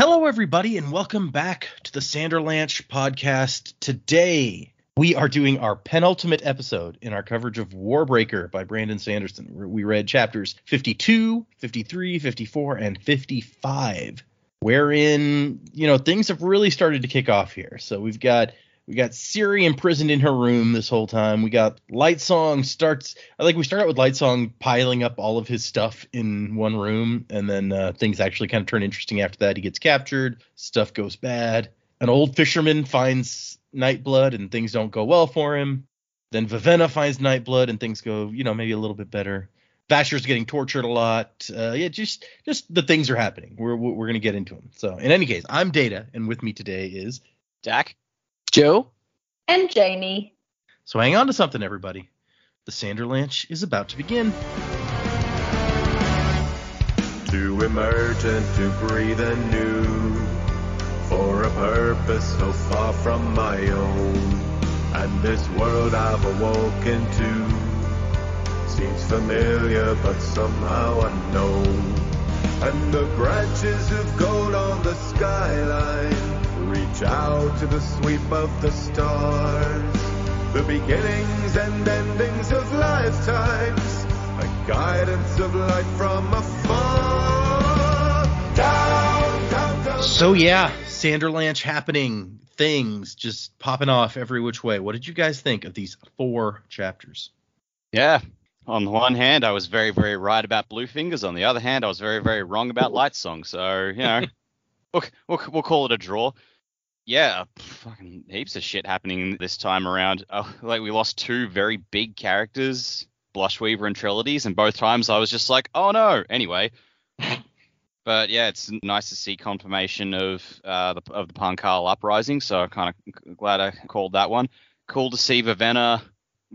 Hello, everybody, and welcome back to the Sanderlanche podcast. Today, we are doing our penultimate episode in our coverage of Warbreaker by Brandon Sanderson. We read chapters 52, 53, 54, and 55, wherein, things have really started to kick off here. So we got Ciri imprisoned in her room this whole time. We got Lightsong we start out with Lightsong piling up all of his stuff in one room, and then things actually kind of turn interesting after that. He gets captured, stuff goes bad. An old fisherman finds Nightblood, and things don't go well for him. Then Vivenna finds Nightblood, and things go, maybe a little bit better. Vasher's getting tortured a lot. Just the things are happening. We're going to get into them. So in any case, I'm Data, and with me today is Jack, Joe, and Janie. So hang on to something, everybody. The Sanderlanche is about to begin. To emerge and to breathe anew, for a purpose so far from my own. And this world I've awoken to seems familiar but somehow unknown. And the branches of gold on the skyline reach out to the sweep of the stars. The beginnings and endings of lifetimes, a guidance of light from afar. Down. So yeah, Sanderlanche happening, things just popping off every which way. What did you guys think of these 4 chapters? Yeah. On the one hand, I was very, very right about Bluefingers. On the other hand, I was very, very wrong about Lightsong. So, we'll call it a draw. Yeah, fucking heaps of shit happening this time around. We lost 2 very big characters, Blushweaver and Trilides, and both times I was just like, oh no. Anyway, but yeah, it's nice to see confirmation of the Pankal uprising. So I'm kind of glad I called that one. Cool to see Vivenna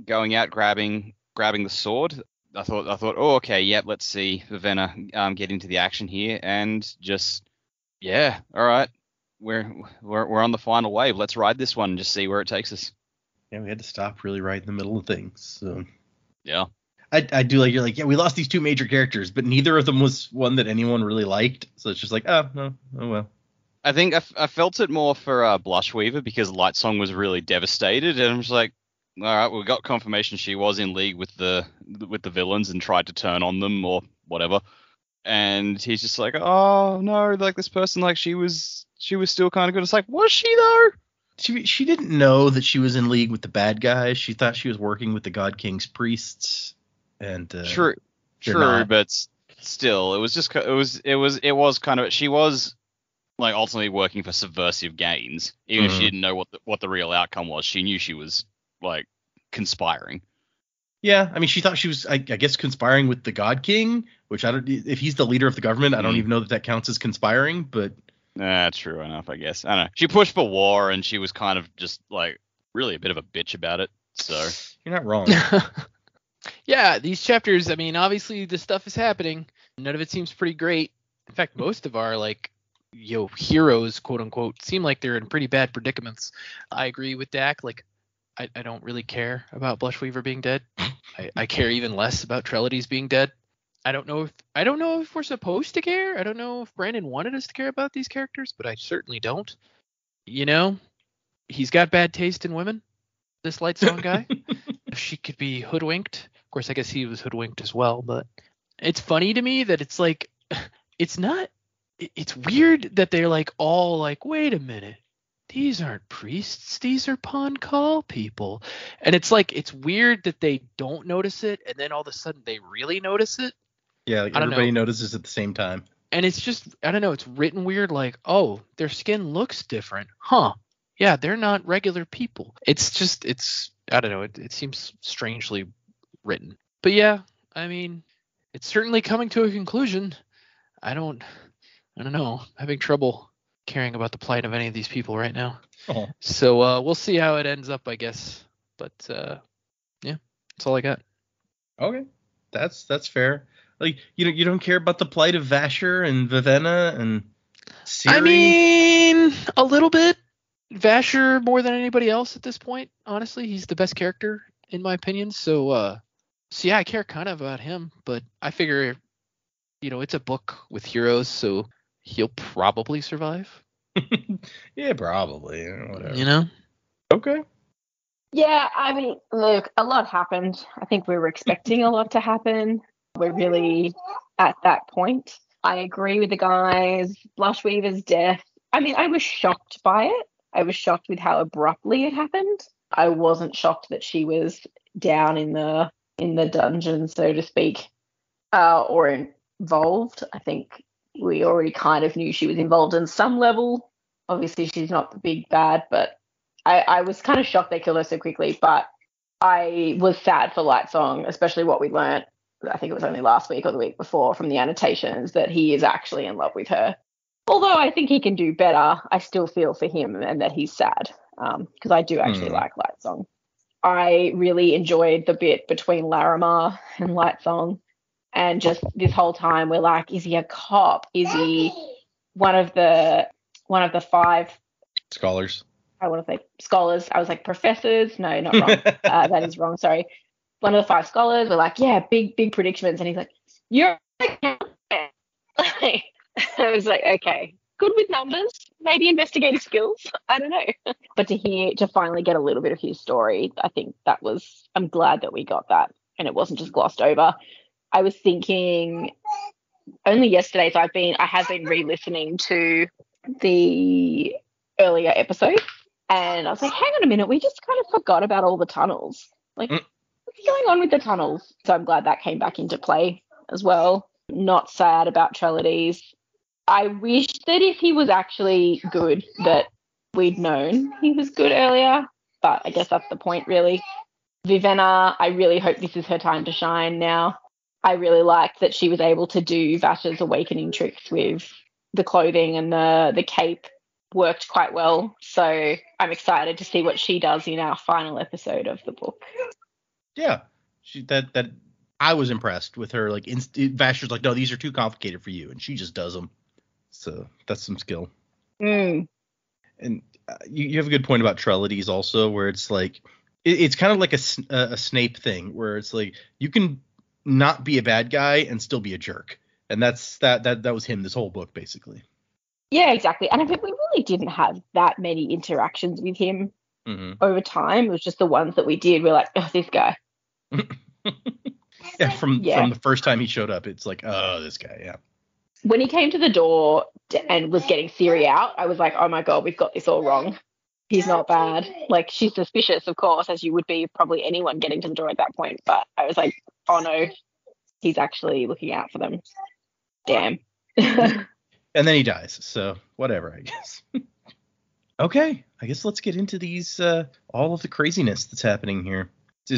going out grabbing the sword. I thought, oh okay, yep, let's see Vivenna get into the action here, and just all right. We're on the final wave. Let's ride this one and just see where it takes us. Yeah, we had to stop really right in the middle of things. So yeah, I do like, you're like, yeah, we lost these 2 major characters, but neither of them was one that anyone really liked. So it's just like, oh well. I think I felt it more for Blushweaver because Lightsong was really devastated, and I'm just like, all right, we got confirmation she was in league with the villains and tried to turn on them or whatever, and he's just like, oh no, like this person, like she was still kind of good. It's like, was she though? She didn't know that she was in league with the bad guys. She thought she was working with the God King's priests. And true, but still, it was kind of, she was like ultimately working for subversive gains, even if she didn't know what the real outcome was. She knew she was like conspiring. Yeah, I mean, she thought she was, I guess, conspiring with the God King, which I don't. If he's the leader of the government, I don't even know that counts as conspiring, but. True enough, I guess. I don't know. She pushed for war, and she was kind of just like really a bit of a bitch about it. So you're not wrong. Yeah, these chapters, I mean, obviously this stuff is happening. None of it seems pretty great. In fact, most of our heroes, quote unquote, seem like they're in pretty bad predicaments. I agree with Dak. Like, I don't really care about Blushweaver being dead. I care even less about Trilides being dead. I don't know if we're supposed to care. I don't know if Brandon wanted us to care about these characters, but I certainly don't. He's got bad taste in women, this Lightsong guy. If she could be hoodwinked. Of course, I guess he was hoodwinked as well, but it's funny to me that it's like, it's weird that they're like all like, wait a minute, these aren't priests, these are Pankal people. And it's like, it's weird that they don't notice it, and then all of a sudden they really notice it. Yeah, like everybody notices at the same time. And it's just, I don't know, it's written weird, like, oh, their skin looks different. Huh. Yeah, they're not regular people. It's I don't know, it seems strangely written. But yeah, I mean, it's certainly coming to a conclusion. I don't know. I'm having trouble caring about the plight of any of these people right now. Oh. So we'll see how it ends up, I guess. But yeah, that's all I got. Okay, that's fair. Like, you don't care about the plight of Vasher and Vivenna and Ciri? I mean, a little bit. Vasher more than anybody else at this point. Honestly, he's the best character in my opinion. So yeah, I care kind of about him, but I figure, it's a book with heroes, so he'll probably survive. Yeah, probably. Whatever. You know? Okay. Yeah, I mean, look, a lot happened. I think we were expecting a lot to happen. We're really at that point. I agree with the guys. Blushweaver's death. I mean, I was shocked by it. I was shocked with how abruptly it happened. I wasn't shocked that she was down in the dungeon, so to speak, or involved. I think we already kind of knew she was involved in some level. Obviously, she's not the big bad, but I was kind of shocked they killed her so quickly. But I was sad for Lightsong, especially what we learnt. I think it was only last week or the week before from the annotations that he is actually in love with her. Although I think he can do better, I still feel for him and that he's sad because I do actually like Lightsong. I really enjoyed the bit between Larimar and Lightsong, and just this whole time we're like, is he a cop? Is he one of the 5 scholars? I want to say scholars. I was like professors. No, not wrong. That is wrong. Sorry. One of the 5 scholars. We're like, yeah, big predicaments, and he's like, you're I was like, okay, good with numbers, maybe investigative skills. I don't know. But to finally get a little bit of his story, I think I'm glad that we got that and it wasn't just glossed over. I was thinking only yesterday, so I have been re-listening to the earlier episode, and I was like, hang on a minute, we just kind of forgot about all the tunnels. Like, what's going on with the tunnels? So I'm glad that came back into play as well. Not sad about Trellides. I wish that if he was actually good, that we'd known he was good earlier, but I guess that's the point, really. Vivenna, I really hope this is her time to shine now. I really liked that she was able to do Vash's awakening tricks with the clothing, and the cape worked quite well. So I'm excited to see what she does in our final episode of the book. Yeah, that I was impressed with her. Like, Vasher's like, no, these are too complicated for you, and she just does them. So that's some skill. And you have a good point about Trellides also, where it's like it's kind of like a Snape thing, where it's like you can not be a bad guy and still be a jerk, and that was him this whole book basically. Yeah, exactly. And I think we really didn't have that many interactions with him over time. It was just the ones that we did. We're like, oh, this guy. From the first time he showed up, it's like, oh, this guy, yeah. When he came to the door and was getting Siri out, I was like, oh my God, we've got this all wrong. He's not bad. Like, she's suspicious, of course, as you would be probably anyone getting to the door at that point. But I was like, oh no, he's actually looking out for them. Damn. And then he dies. So whatever, I guess. Okay, I guess let's get into these, all of the craziness that's happening here.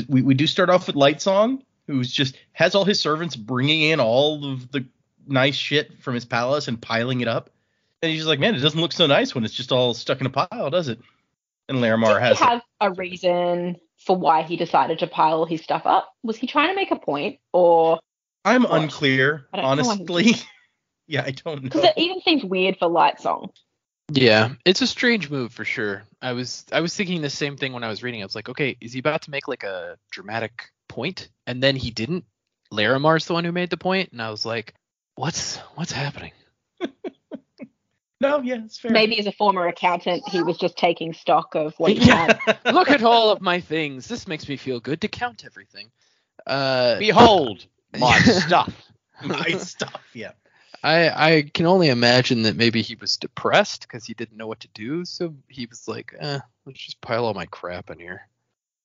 We do start off with Lightsong, who's just has all his servants bringing in all of the nice shit from his palace and piling it up. And he's just like, man, it doesn't look so nice when it's just all stuck in a pile, does it? And Larimar has a reason for why he decided to pile his stuff up. Was he trying to make a point, or? I'm unclear, honestly. Yeah, I don't know. Because it even seems weird for Lightsong. Yeah, it's a strange move for sure. I was thinking the same thing when I was reading. I was like, okay, is he about to make like a dramatic point? And then he didn't. Larimar's the one who made the point, and I was like, what's happening? No, yeah, it's fair. Maybe as a former accountant, he was just taking stock of what he had. Look at all of my things. This makes me feel good to count everything. Behold my stuff. My stuff, yeah. I can only imagine that maybe he was depressed because he didn't know what to do. So he was like, let's just pile all my crap in here.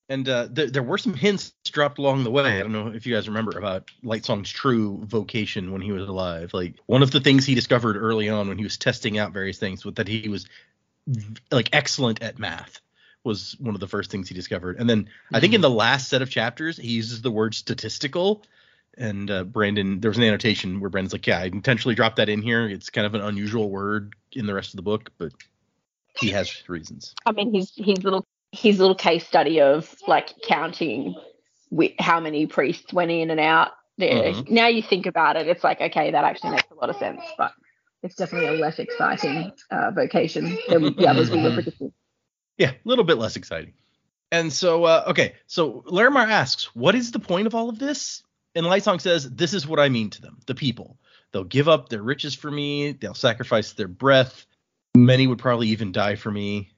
And there were some hints dropped along the way. I don't know if you guys remember about Lightsong's true vocation when he was alive. Like, one of the things he discovered early on when he was testing out various things was that he was like excellent at math. Was one of the first things he discovered. And then I think in the last set of chapters, he uses the word statistical. And Brandon, there was an annotation where Brandon's like, yeah, I intentionally dropped that in here. It's kind of an unusual word in the rest of the book, but he has reasons. I mean, his little case study of like counting how many priests went in and out there. Now you think about it, it's like, okay, that actually makes a lot of sense, but it's definitely a less exciting vocation than the others we were predicting. Yeah, a little bit less exciting. And so, so Larimar asks, what is the point of all of this? And Lightsong says, this is what I mean to them, the people. They'll give up their riches for me. They'll sacrifice their breath. Many would probably even die for me.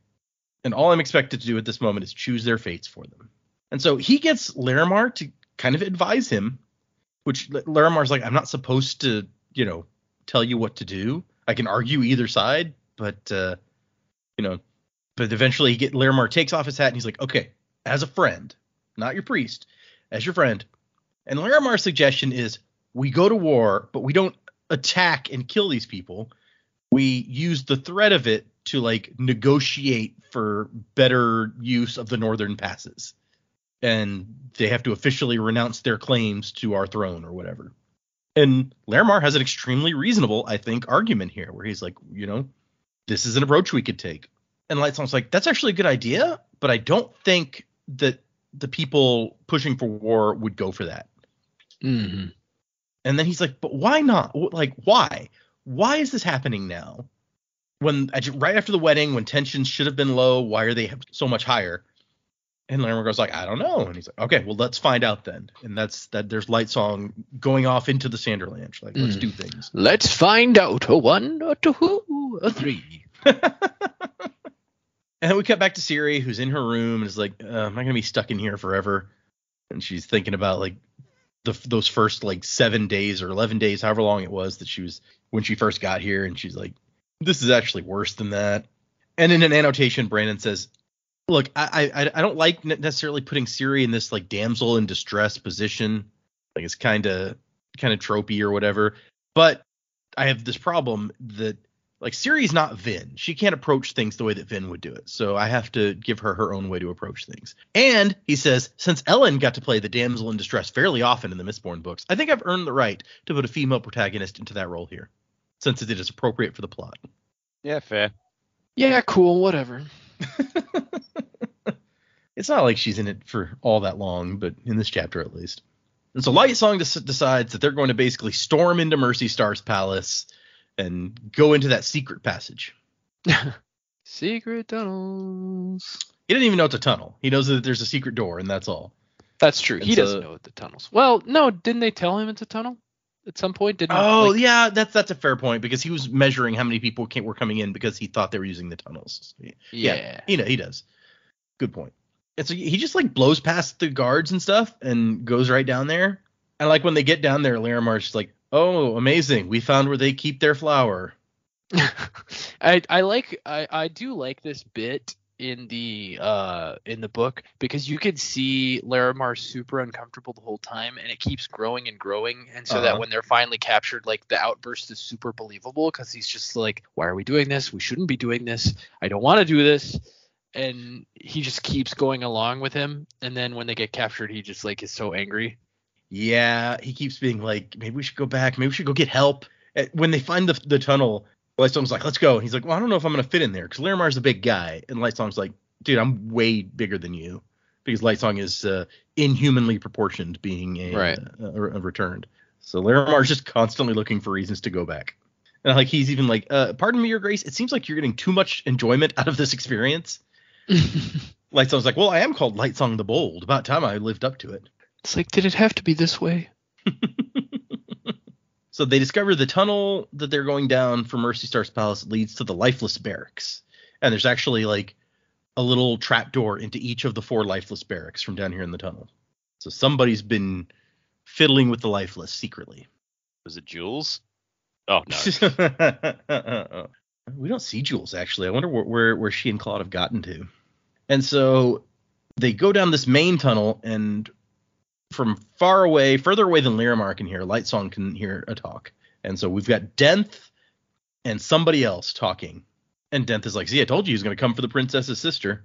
And all I'm expected to do at this moment is choose their fates for them. And so he gets Larimar to kind of advise him, which Larimar's like, I'm not supposed to, tell you what to do. I can argue either side, but eventually Larimar takes off his hat and he's like, okay, as a friend, not your priest, as your friend. And Larimar's suggestion is we go to war, but we don't attack and kill these people. We use the threat of it to negotiate for better use of the northern passes. And they have to officially renounce their claims to our throne or whatever. And Larimar has an extremely reasonable, I think, argument here where he's like, this is an approach we could take. And Lightsong's like, that's actually a good idea, but I don't think that the people pushing for war would go for that. Mm-hmm. And then he's like, but why not? Why? Why is this happening now? Right after the wedding, when tensions should have been low, why are they so much higher? And Larimar goes like, I don't know. And he's like, okay, well, let's find out then. And that's that. There's Lightsong going off into the Sanderlanche. Let's do things. Let's find out. A 1, a 2, a 3. And then we cut back to Ciri, who's in her room and is like, I'm not going to be stuck in here forever. And she's thinking about those first 7 days or 11 days, however long it was that she was when she first got here. And she's like, this is actually worse than that. And in an annotation, Brandon says, look, I don't like necessarily putting Ciri in this damsel in distress position. It's kind of tropey or whatever. But I have this problem that Ciri's not Vin. She can't approach things the way that Vin would do it. So I have to give her her own way to approach things. And he says, since Ellen got to play the damsel in distress fairly often in the Mistborn books, I think I've earned the right to put a female protagonist into that role here, since it is appropriate for the plot. Yeah, fair. Yeah, cool, whatever. It's not like she's in it for all that long, but in this chapter at least. And so Lightsong decides that they're going to basically storm into Mercy Star's palace and go into that secret passage. Secret tunnels. He didn't even know it's a tunnel. He knows that there's a secret door, and that's all. That's true. He doesn't know the tunnels. Well, no, didn't they tell him it's a tunnel at some point? Yeah, that's a fair point, because he was measuring how many people were coming in because he thought they were using the tunnels. Yeah. He does. Good point. And so he just blows past the guards and stuff and goes right down there. And when they get down there, Larimar's just like, oh, amazing. We found where they keep their flour. I do like this bit in the book, because you could see Larimar super uncomfortable the whole time, and it keeps growing and growing, and so that when they're finally captured, the outburst is super believable, because he's just like, why are we doing this? We shouldn't be doing this. I don't want to do this. And he just keeps going along with him, and then when they get captured, he just is so angry. Yeah, he keeps being like, maybe we should go back. Maybe we should go get help. When they find the tunnel, Lightsong's like, let's go. And he's like, well, I don't know if I'm going to fit in there, because Larimar's a big guy. And Lightsong's like, dude, I'm way bigger than you, because Lightsong is inhumanly proportioned, being a returned. So Larimar's just constantly looking for reasons to go back. And he's even like, pardon me, Your Grace, it seems like you're getting too much enjoyment out of this experience. Lightsong's like, well, I am called Lightsong the Bold. About time I lived up to it. It's like, did it have to be this way? So they discover the tunnel that they're going down for Mercy Star's palace leads to the Lifeless Barracks. And there's actually a little trapdoor into each of the 4 Lifeless Barracks from down here in the tunnel. So somebody's been fiddling with the Lifeless secretly. Was it Jules? Oh, no. We don't see Jules, actually. I wonder where she and Claude have gotten to. And so they go down this main tunnel, and from further away than Larimar can hear, Lightsong can hear a talk. And so we've got Denth and somebody else talking. And Denth is like, see, I told you he was going to come for the princess's sister.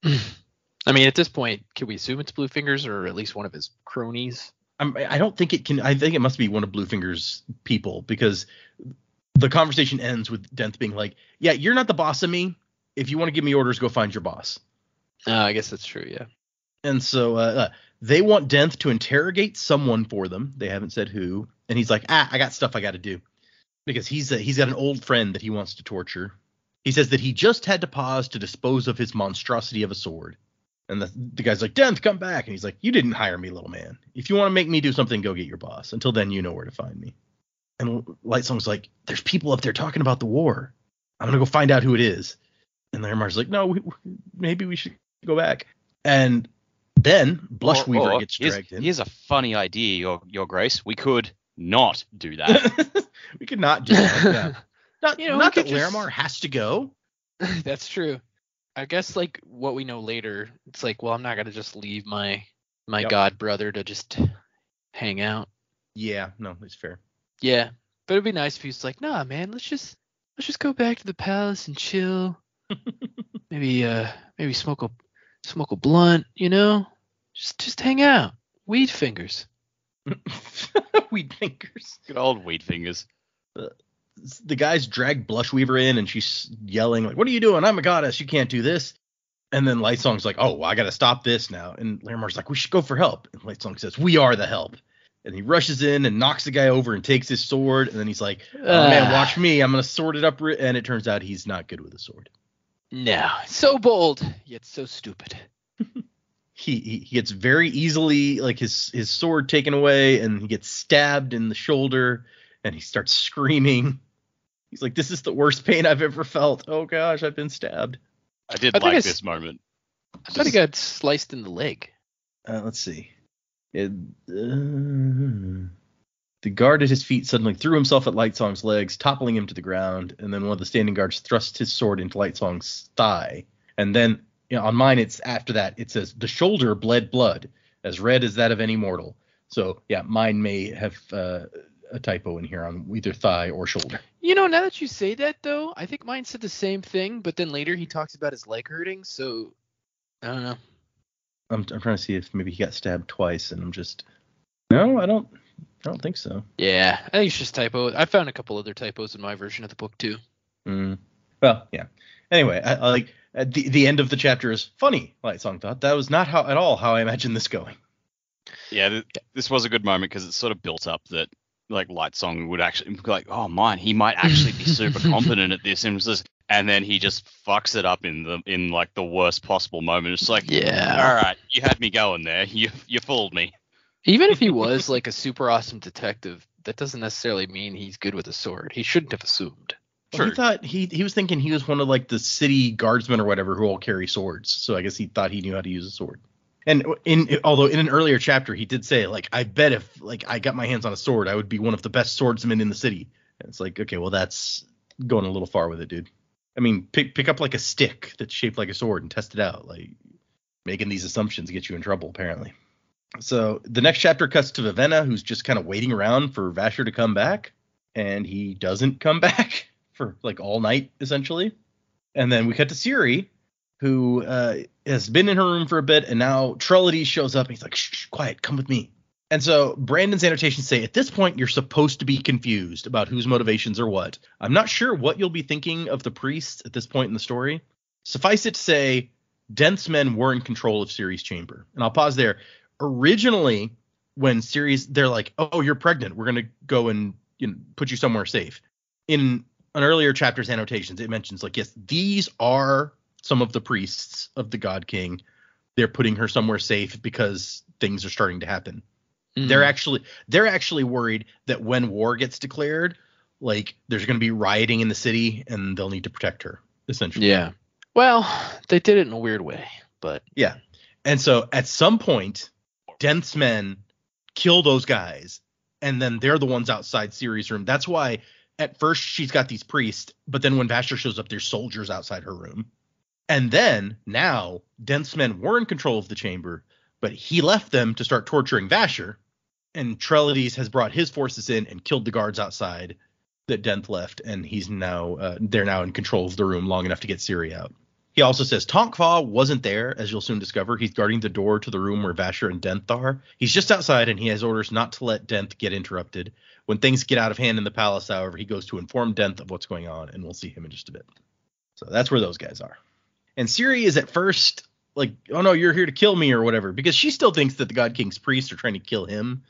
I mean, at this point, can we assume it's Bluefingers, or at least one of his cronies? I don't think it can. I think it must be one of Bluefinger's people, because the conversation ends with Denth being like, yeah, you're not the boss of me. If you want to give me orders, go find your boss. I guess that's true, yeah. And so they want Denth to interrogate someone for them. They haven't said who. And he's like, I got stuff I got to do. Because he's got an old friend that he wants to torture. He says that he just had to pause to dispose of his monstrosity of a sword. And the guy's like, Denth, come back. And he's like, you didn't hire me, little man. If you want to make me do something, go get your boss. Until then, you know where to find me. And Lightsong's like, there's people up there talking about the war. I'm going to go find out who it is. And Lairmar's like, no, maybe we should go back. And then Blushweaver gets dragged in. Here's a funny idea, Your Grace. We could not do that. We could not do that. Yeah. Not that just... Lairmar has to go. That's true. I guess like what we know later, it's like, well, I'm not gonna just leave my god brother to just hang out. Yeah, no, it's fair. Yeah, but it'd be nice if he's like, nah, man, let's just go back to the palace and chill. maybe smoke a blunt, just hang out. Weed fingers. Weed fingers. Good old weed fingers. The guys drag Blushweaver in, and she's yelling like, "What are you doing? I'm a goddess. You can't do this." And then Lightsong's like, "Oh, well, I got to stop this now." And Lairmar's like, "We should go for help." And Lightsong says, "We are the help." And he rushes in and knocks the guy over and takes his sword. And then he's like, "Oh man, watch me. I'm gonna sword it up." And it turns out he's not good with a sword. No, so bold yet so stupid. He gets very easily like his sword taken away, and he gets stabbed in the shoulder, and he starts screaming. He's like, "This is the worst pain I've ever felt. Oh gosh, I've been stabbed." I did like this moment. I thought he got sliced in the leg. Let's see. The guard at his feet suddenly threw himself at Lightsong's legs, toppling him to the ground, and then one of the standing guards thrust his sword into Lightsong's thigh. And then on mine, it's after that, it says, "The shoulder bled blood, as red as that of any mortal." So, yeah, mine may have a typo in here on either thigh or shoulder. Now that you say that, though, I think mine said the same thing, but then later he talks about his leg hurting, so I don't know. I'm trying to see if maybe he got stabbed twice, and I'm just... No, I don't think so. Yeah, I think it's just typo. I found a couple other typos in my version of the book, too. Well, yeah. Anyway, I like the end of the chapter is funny, Lightsong thought. That was not at all how I imagined this going. Yeah, this was a good moment because it sort of built up that like Lightsong would actually be like, oh man, he might actually be super competent at this, and then he just fucks it up in like the worst possible moment. It's like, yeah, all right, you had me going there, you fooled me. Even if he was like a super awesome detective, that doesn't necessarily mean he's good with a sword. He shouldn't have assumed. Well, he thought he was thinking he was one of like the city guardsmen or whatever who all carry swords. So I guess he thought he knew how to use a sword. And although in an earlier chapter he did say like, I bet if like I got my hands on a sword, I would be one of the best swordsmen in the city. And it's like, okay, well that's going a little far with it, dude. I mean, pick up like a stick that's shaped like a sword and test it out. Like making these assumptions gets you in trouble apparently. So the next chapter cuts to Vivenna, who's just kind of waiting around for Vasher to come back, and he doesn't come back for like all night essentially. And then we cut to Ciri, who has been in her room for a bit, and now Trellides shows up and he's like, shh, quiet, come with me. And so Brandon's annotations say, at this point, you're supposed to be confused about whose motivations are what. I'm not sure what you'll be thinking of the priests at this point in the story. Suffice it to say, Denth's men were in control of Ciri's chamber. And I'll pause there. Originally, when Ciri's, they're like, oh, you're pregnant. We're going to go and put you somewhere safe. In an earlier chapter's annotations, it mentions like, yes, these are some of the priests of the God King. They're putting her somewhere safe because things are starting to happen. Mm-hmm. They're actually worried that when war gets declared, like there's going to be rioting in the city and they'll need to protect her, essentially. Yeah. Well, they did it in a weird way, but yeah. And so at some point, Denth's men kill those guys, and then they're the ones outside Ciri's room. That's why at first she's got these priests, but then when Vasher shows up, there's soldiers outside her room. And then now Denth's men were in control of the chamber, but he left them to start torturing Vasher. And Trellides has brought his forces in and killed the guards outside that Denth left. And he's now they're now in control of the room long enough to get Ciri out. He also says Tonkfa wasn't there, as you'll soon discover. He's guarding the door to the room where Vasher and Denth are. He's just outside, and he has orders not to let Denth get interrupted. When things get out of hand in the palace, however, he goes to inform Denth of what's going on, and we'll see him in just a bit. So that's where those guys are. And Ciri is at first like, oh no, you're here to kill me or whatever, because she still thinks that the God King's priests are trying to kill him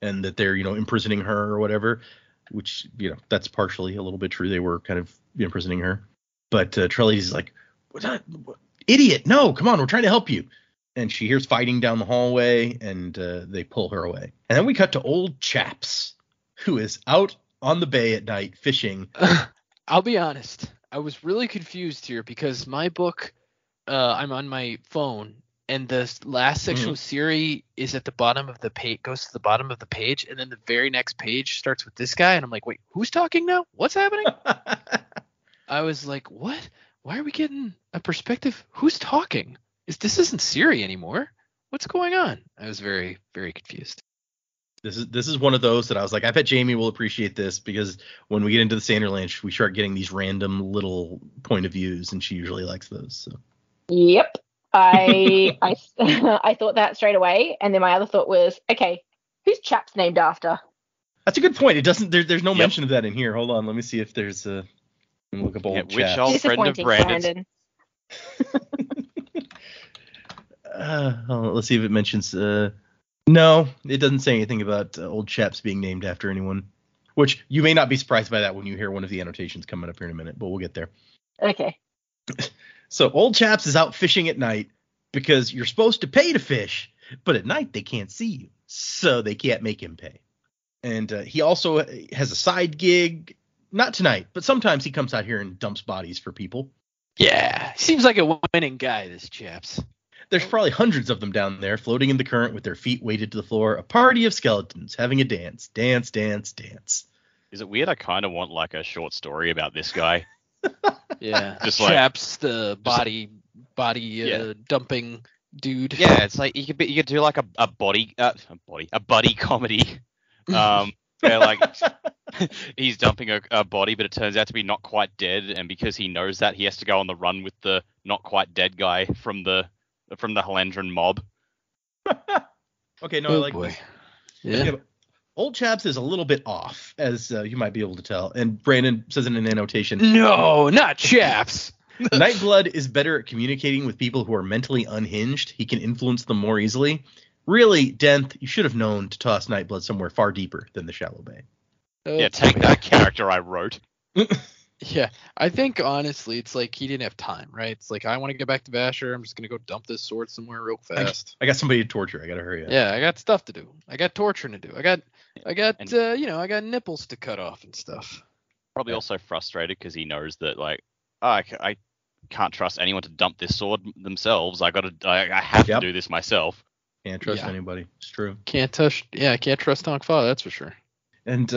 and that they're, imprisoning her or whatever, which, that's partially a little bit true. They were kind of imprisoning her. But Trellides is like, idiot, no, come on, we're trying to help you. And she hears fighting down the hallway, and they pull her away. And then we cut to old Chaps, who is out on the bay at night fishing. I'll be honest. I was really confused here because my book, I'm on my phone, and the last section with Siri is at the bottom of the page, goes to the bottom of the page, and then the very next page starts with this guy, and I'm like, wait, who's talking now? What's happening? I was like, what? Why are we getting a perspective? Who's talking? This isn't Siri anymore. What's going on? I was very, very confused. This is one of those that I was like, I bet Jamie will appreciate this, because when we get into the Sanderlanche, we start getting these random little point of views, and she usually likes those. So. Yep. I I thought that straight away, and then my other thought was, okay, who's Chaps named after? That's a good point. It doesn't. There's no mention of that in here. Hold on, let me see if there's a. Look up old which Chaps. old friend of Brandon's? Let's see if it mentions. No, it doesn't say anything about old Chaps being named after anyone. Which you may not be surprised by that when you hear one of the annotations coming up here in a minute, but we'll get there. Okay. So old Chaps is out fishing at night because you're supposed to pay to fish, but at night they can't see you, so they can't make him pay. And he also has a side gig, not tonight, but sometimes he comes out here and dumps bodies for people. Yeah, seems like a winning guy, this Chaps. There's probably hundreds of them down there floating in the current with their feet weighted to the floor, a party of skeletons having a dance. Dance, dance, dance. Is it weird? I kind of want like a short story about this guy. Yeah, just like Chaps, the body dumping dude. Yeah, it's like you could do like a buddy comedy. Where like he's dumping a body, but it turns out to be not quite dead, and because he knows that, he has to go on the run with the not quite dead guy from the Halandran mob. Okay, no, I like boy. this. Yeah. Old Chaps is a little bit off, as you might be able to tell. And Brandon says in an annotation, No, not Chaps. Nightblood is better at communicating with people who are mentally unhinged. He can influence them more easily. Really, Denth, you should have known to toss Nightblood somewhere far deeper than the shallow bay. Yeah, take that character I wrote. Yeah, I think honestly, it's like he didn't have time, right? It's like, I want to get back to Vasher. I'm just gonna go dump this sword somewhere real fast. I got somebody to torture. I gotta hurry up. Yeah, I got stuff to do. I got torturing to do. I got I got nipples to cut off and stuff. Probably also frustrated because he knows that like, I can't trust anyone to dump this sword themselves. I have to do this myself. Can't trust anybody. It's true. Can't trust Tonkfa, that's for sure. And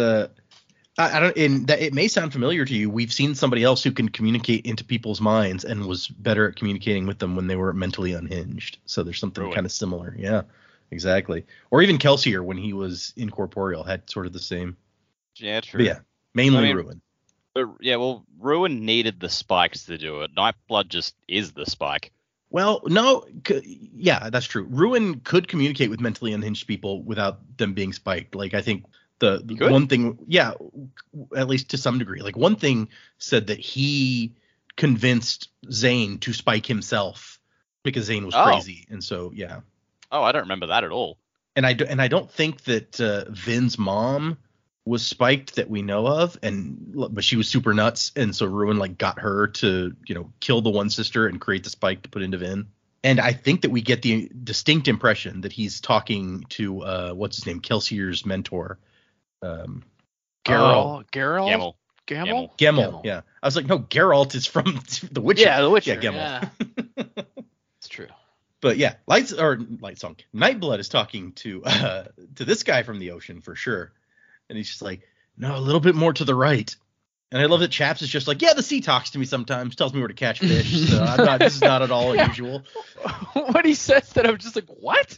I don't. And that it may sound familiar to you. We've seen somebody else who can communicate into people's minds and was better at communicating with them when they were mentally unhinged. So there's something kind of similar. Yeah, exactly. Or even Kelsier, when he was incorporeal, had sort of the same. Yeah, true. But yeah, mainly Ruin. Yeah, well, Ruin needed the spikes to do it. Nightblood just is the spike. Well, no, yeah, that's true. Ruin could communicate with mentally unhinged people without them being spiked. Like, I think the one thing, yeah, at least to some degree. Like, one thing said that he convinced Zane to spike himself because Zane was crazy, and so yeah. Oh, I don't remember that at all. And I don't think that Vin's mom was spiked that we know of, but she was super nuts, and so Ruin like got her to kill the one sister and create the spike to put into Vin. And I think that we get the distinct impression that he's talking to what's his name, Kelsier's mentor, Geralt. Gemmel. Yeah, I was like, no, Geralt is from The Witcher. Yeah, The Witcher. Yeah, Gemmel. Yeah. It's true. But yeah, Light Song. Nightblood is talking to this guy from the ocean for sure. And he's just like, no, a little bit more to the right. And I love that Chaps is just like, yeah, the sea talks to me sometimes, tells me where to catch fish. So this is not at all unusual. When he says that, I'm just like, what?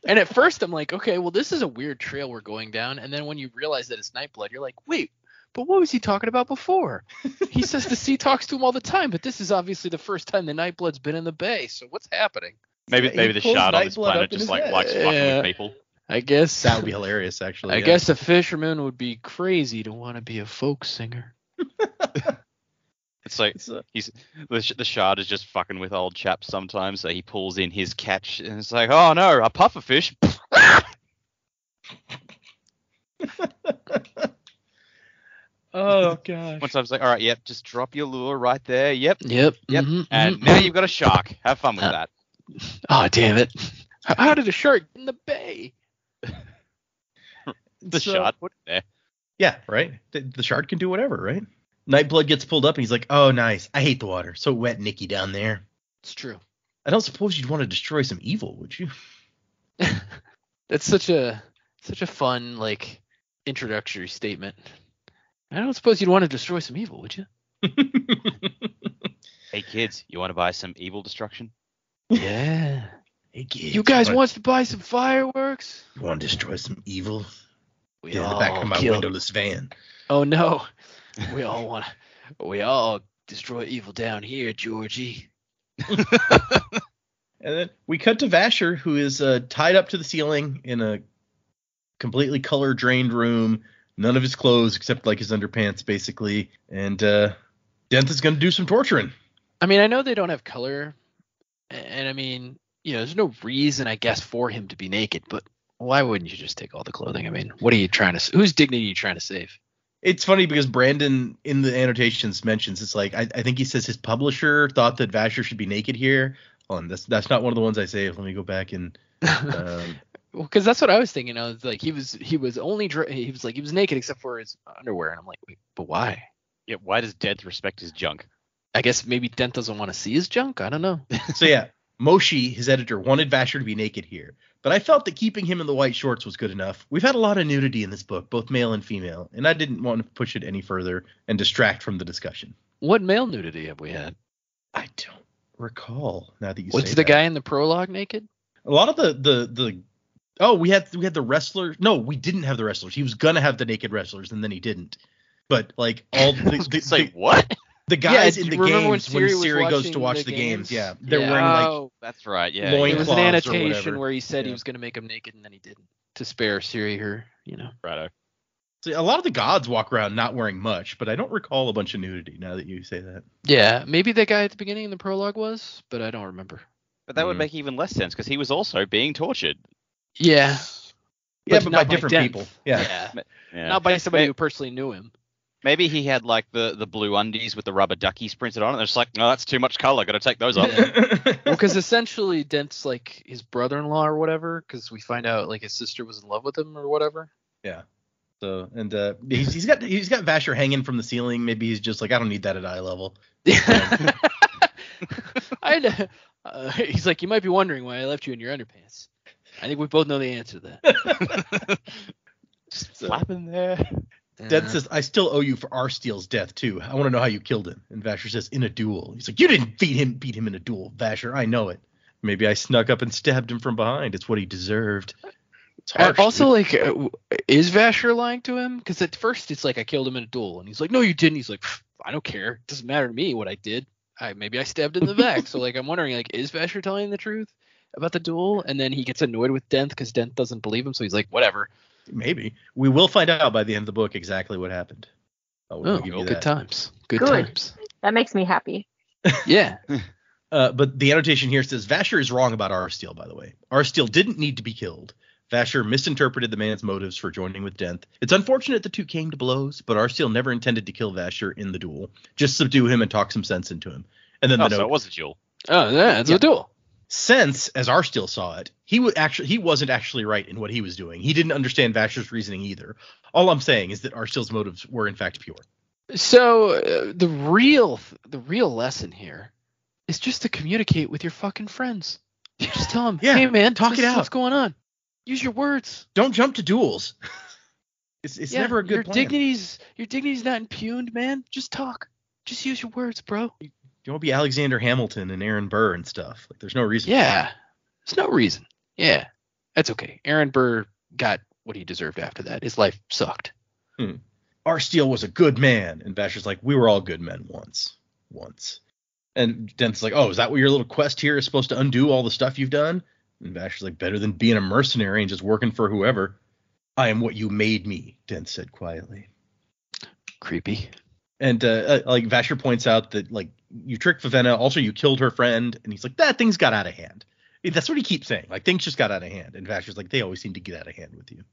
And at first I'm like, okay, well, this is a weird trail we're going down. And then when you realize that it's Nightblood, you're like, wait, but what was he talking about before? He says the sea talks to him all the time, but this is obviously the first time the Nightblood's been in the bay. So what's happening? Maybe the shard on this planet just likes fucking with people. I guess that would be hilarious, actually. I guess a fisherman would be crazy to want to be a folk singer. It's like the shard is just fucking with old Chaps sometimes, so he pulls in his catch and it's like, oh no, a puffer fish. Oh gosh. Once I was like, all right, yep, just drop your lure right there. Yep. Mm-hmm, and now you've got a shark. Have fun with that. Oh damn it! How did a shark get in the bay? The shard put it there. Yeah, right? The shard can do whatever, right? Nightblood gets pulled up and he's like, oh, nice. I hate the water. So wet, Nicky, down there. It's true. I don't suppose you'd want to destroy some evil, would you? That's such a fun, like, introductory statement. I don't suppose you'd want to destroy some evil, would you? Hey, kids, you want to buy some evil destruction? Yeah. Hey, kids, You guys want to buy some fireworks? You want to destroy some evil? We Get in the all back of my kill- windowless van. Oh no. We all destroy evil down here, Georgie. And then we cut to Vasher, who is tied up to the ceiling in a completely color drained room. None of his clothes except like his underpants, basically. And Denth is going to do some torturing. I mean, I know they don't have color, and I mean, there's no reason, I guess, for him to be naked, but why wouldn't you just take all the clothing? I mean, what are you trying to? Whose dignity are you trying to save? It's funny because Brandon in the annotations mentions it's like I think he says his publisher thought that Vasher should be naked here. Hold on, that's not one of the ones I saved. Let me go back and. Well, because that's what I was thinking. I was like, he was naked except for his underwear, and I'm like, wait, but why? Yeah, why does Denth respect his junk? I guess maybe Dent doesn't want to see his junk. I don't know. So yeah, Moshi, his editor, wanted Vasher to be naked here, but I felt that keeping him in the white shorts was good enough. We've had a lot of nudity in this book, both male and female, and I didn't want to push it any further and distract from the discussion. What male nudity have we had? I don't recall now that you What's say the that. guy in the prologue naked? A lot of the we had the wrestlers. No, we didn't have the wrestlers. He was gonna have the naked wrestlers, and then he didn't. But like all What? The guys Yeah, in do the you remember games when when Siri Siri was goes to watching watch the the games, games? yeah, they're Yeah. wearing like Oh, that's right. Yeah. loin It was an cloths or annotation whatever. where he said he Yeah. was going to make him naked, and then he didn't, to spare Siri her, Righto. See, a lot of the gods walk around not wearing much, but I don't recall a bunch of nudity now that you say that. Yeah, maybe that guy at the beginning in the prologue was, but I don't remember. But that would Mm. make even less sense because he was also being tortured. Yeah. Yeah, but by not different Denth. people. Yeah. Yeah. Not by somebody May- who personally knew him. Maybe he had like the blue undies with the rubber duckies printed on it. They're just like, no, that's too much color. Got to take those off. Well, because essentially Dent's like his brother-in-law or whatever, because we find out like his sister was in love with him or whatever. Yeah. So and he's got Vasher hanging from the ceiling. Maybe he's just like, I don't need that at eye level. He's like, you might be wondering why I left you in your underpants. I think we both know the answer to that. Just flapping there. Dent says, I still owe you for Arsteel's death too. I want to know how you killed him. And Vasher says, in a duel. He's like, you didn't beat him in a duel, Vasher. I know it. Maybe I snuck up and stabbed him from behind. It's what he deserved. It's harsh. Also, like, is Vasher lying to him? Because at first it's like, I killed him in a duel, and he's like, no, you didn't. He's like, I don't care. It doesn't matter to me what I did. Maybe I stabbed in the back. So like, I'm wondering, like, is Vasher telling the truth about the duel? And then he gets annoyed with Denth because Denth doesn't believe him. So he's like, whatever. Maybe. We will find out by the end of the book exactly what happened. We'll give you good that. times. Good Good. times. That makes me happy. Yeah. But the annotation here says Vasher is wrong about Arsteel, by the way. Arsteel didn't need to be killed. Vasher misinterpreted the man's motives for joining with Denth. It's unfortunate the two came to blows, but Arsteel never intended to kill Vasher in the duel. Just subdue him and talk some sense into him. And then Oh, the so note, it was a duel. Oh, yeah, it's Yeah. a duel. Sense, as Arsteel saw it, he wasn't actually right in what he was doing. He didn't understand Vasher's reasoning either. All I'm saying is that Arsteel's motives were in fact pure. So the real lesson here is just to communicate with your fucking friends. Just tell them, Yeah, hey man, talk this it is out. what's going on. Use your words. Don't jump to duels. It's Yeah, never a good your plan. Your dignity's not impugned, man. Just talk. Just use your words, bro. You want to be Alexander Hamilton and Aaron Burr and stuff. Like, there's no reason. Yeah. There's no reason. Yeah. That's okay. Aaron Burr got what he deserved after that. His life sucked. Arsteel was a good man. And Vasher's like, we were all good men once. And Denth's like, oh, is that what your little quest here is supposed to undo all the stuff you've done? And Vasher's like, better than being a mercenary and just working for whoever. I am what you made me, Denth said quietly. Creepy. And like Vasher points out that like you tricked Vivenna, also you killed her friend, and he's like, that things got out of hand. That's what he keeps saying. Like, things just got out of hand. And Vasher's like, they always seem to get out of hand with you.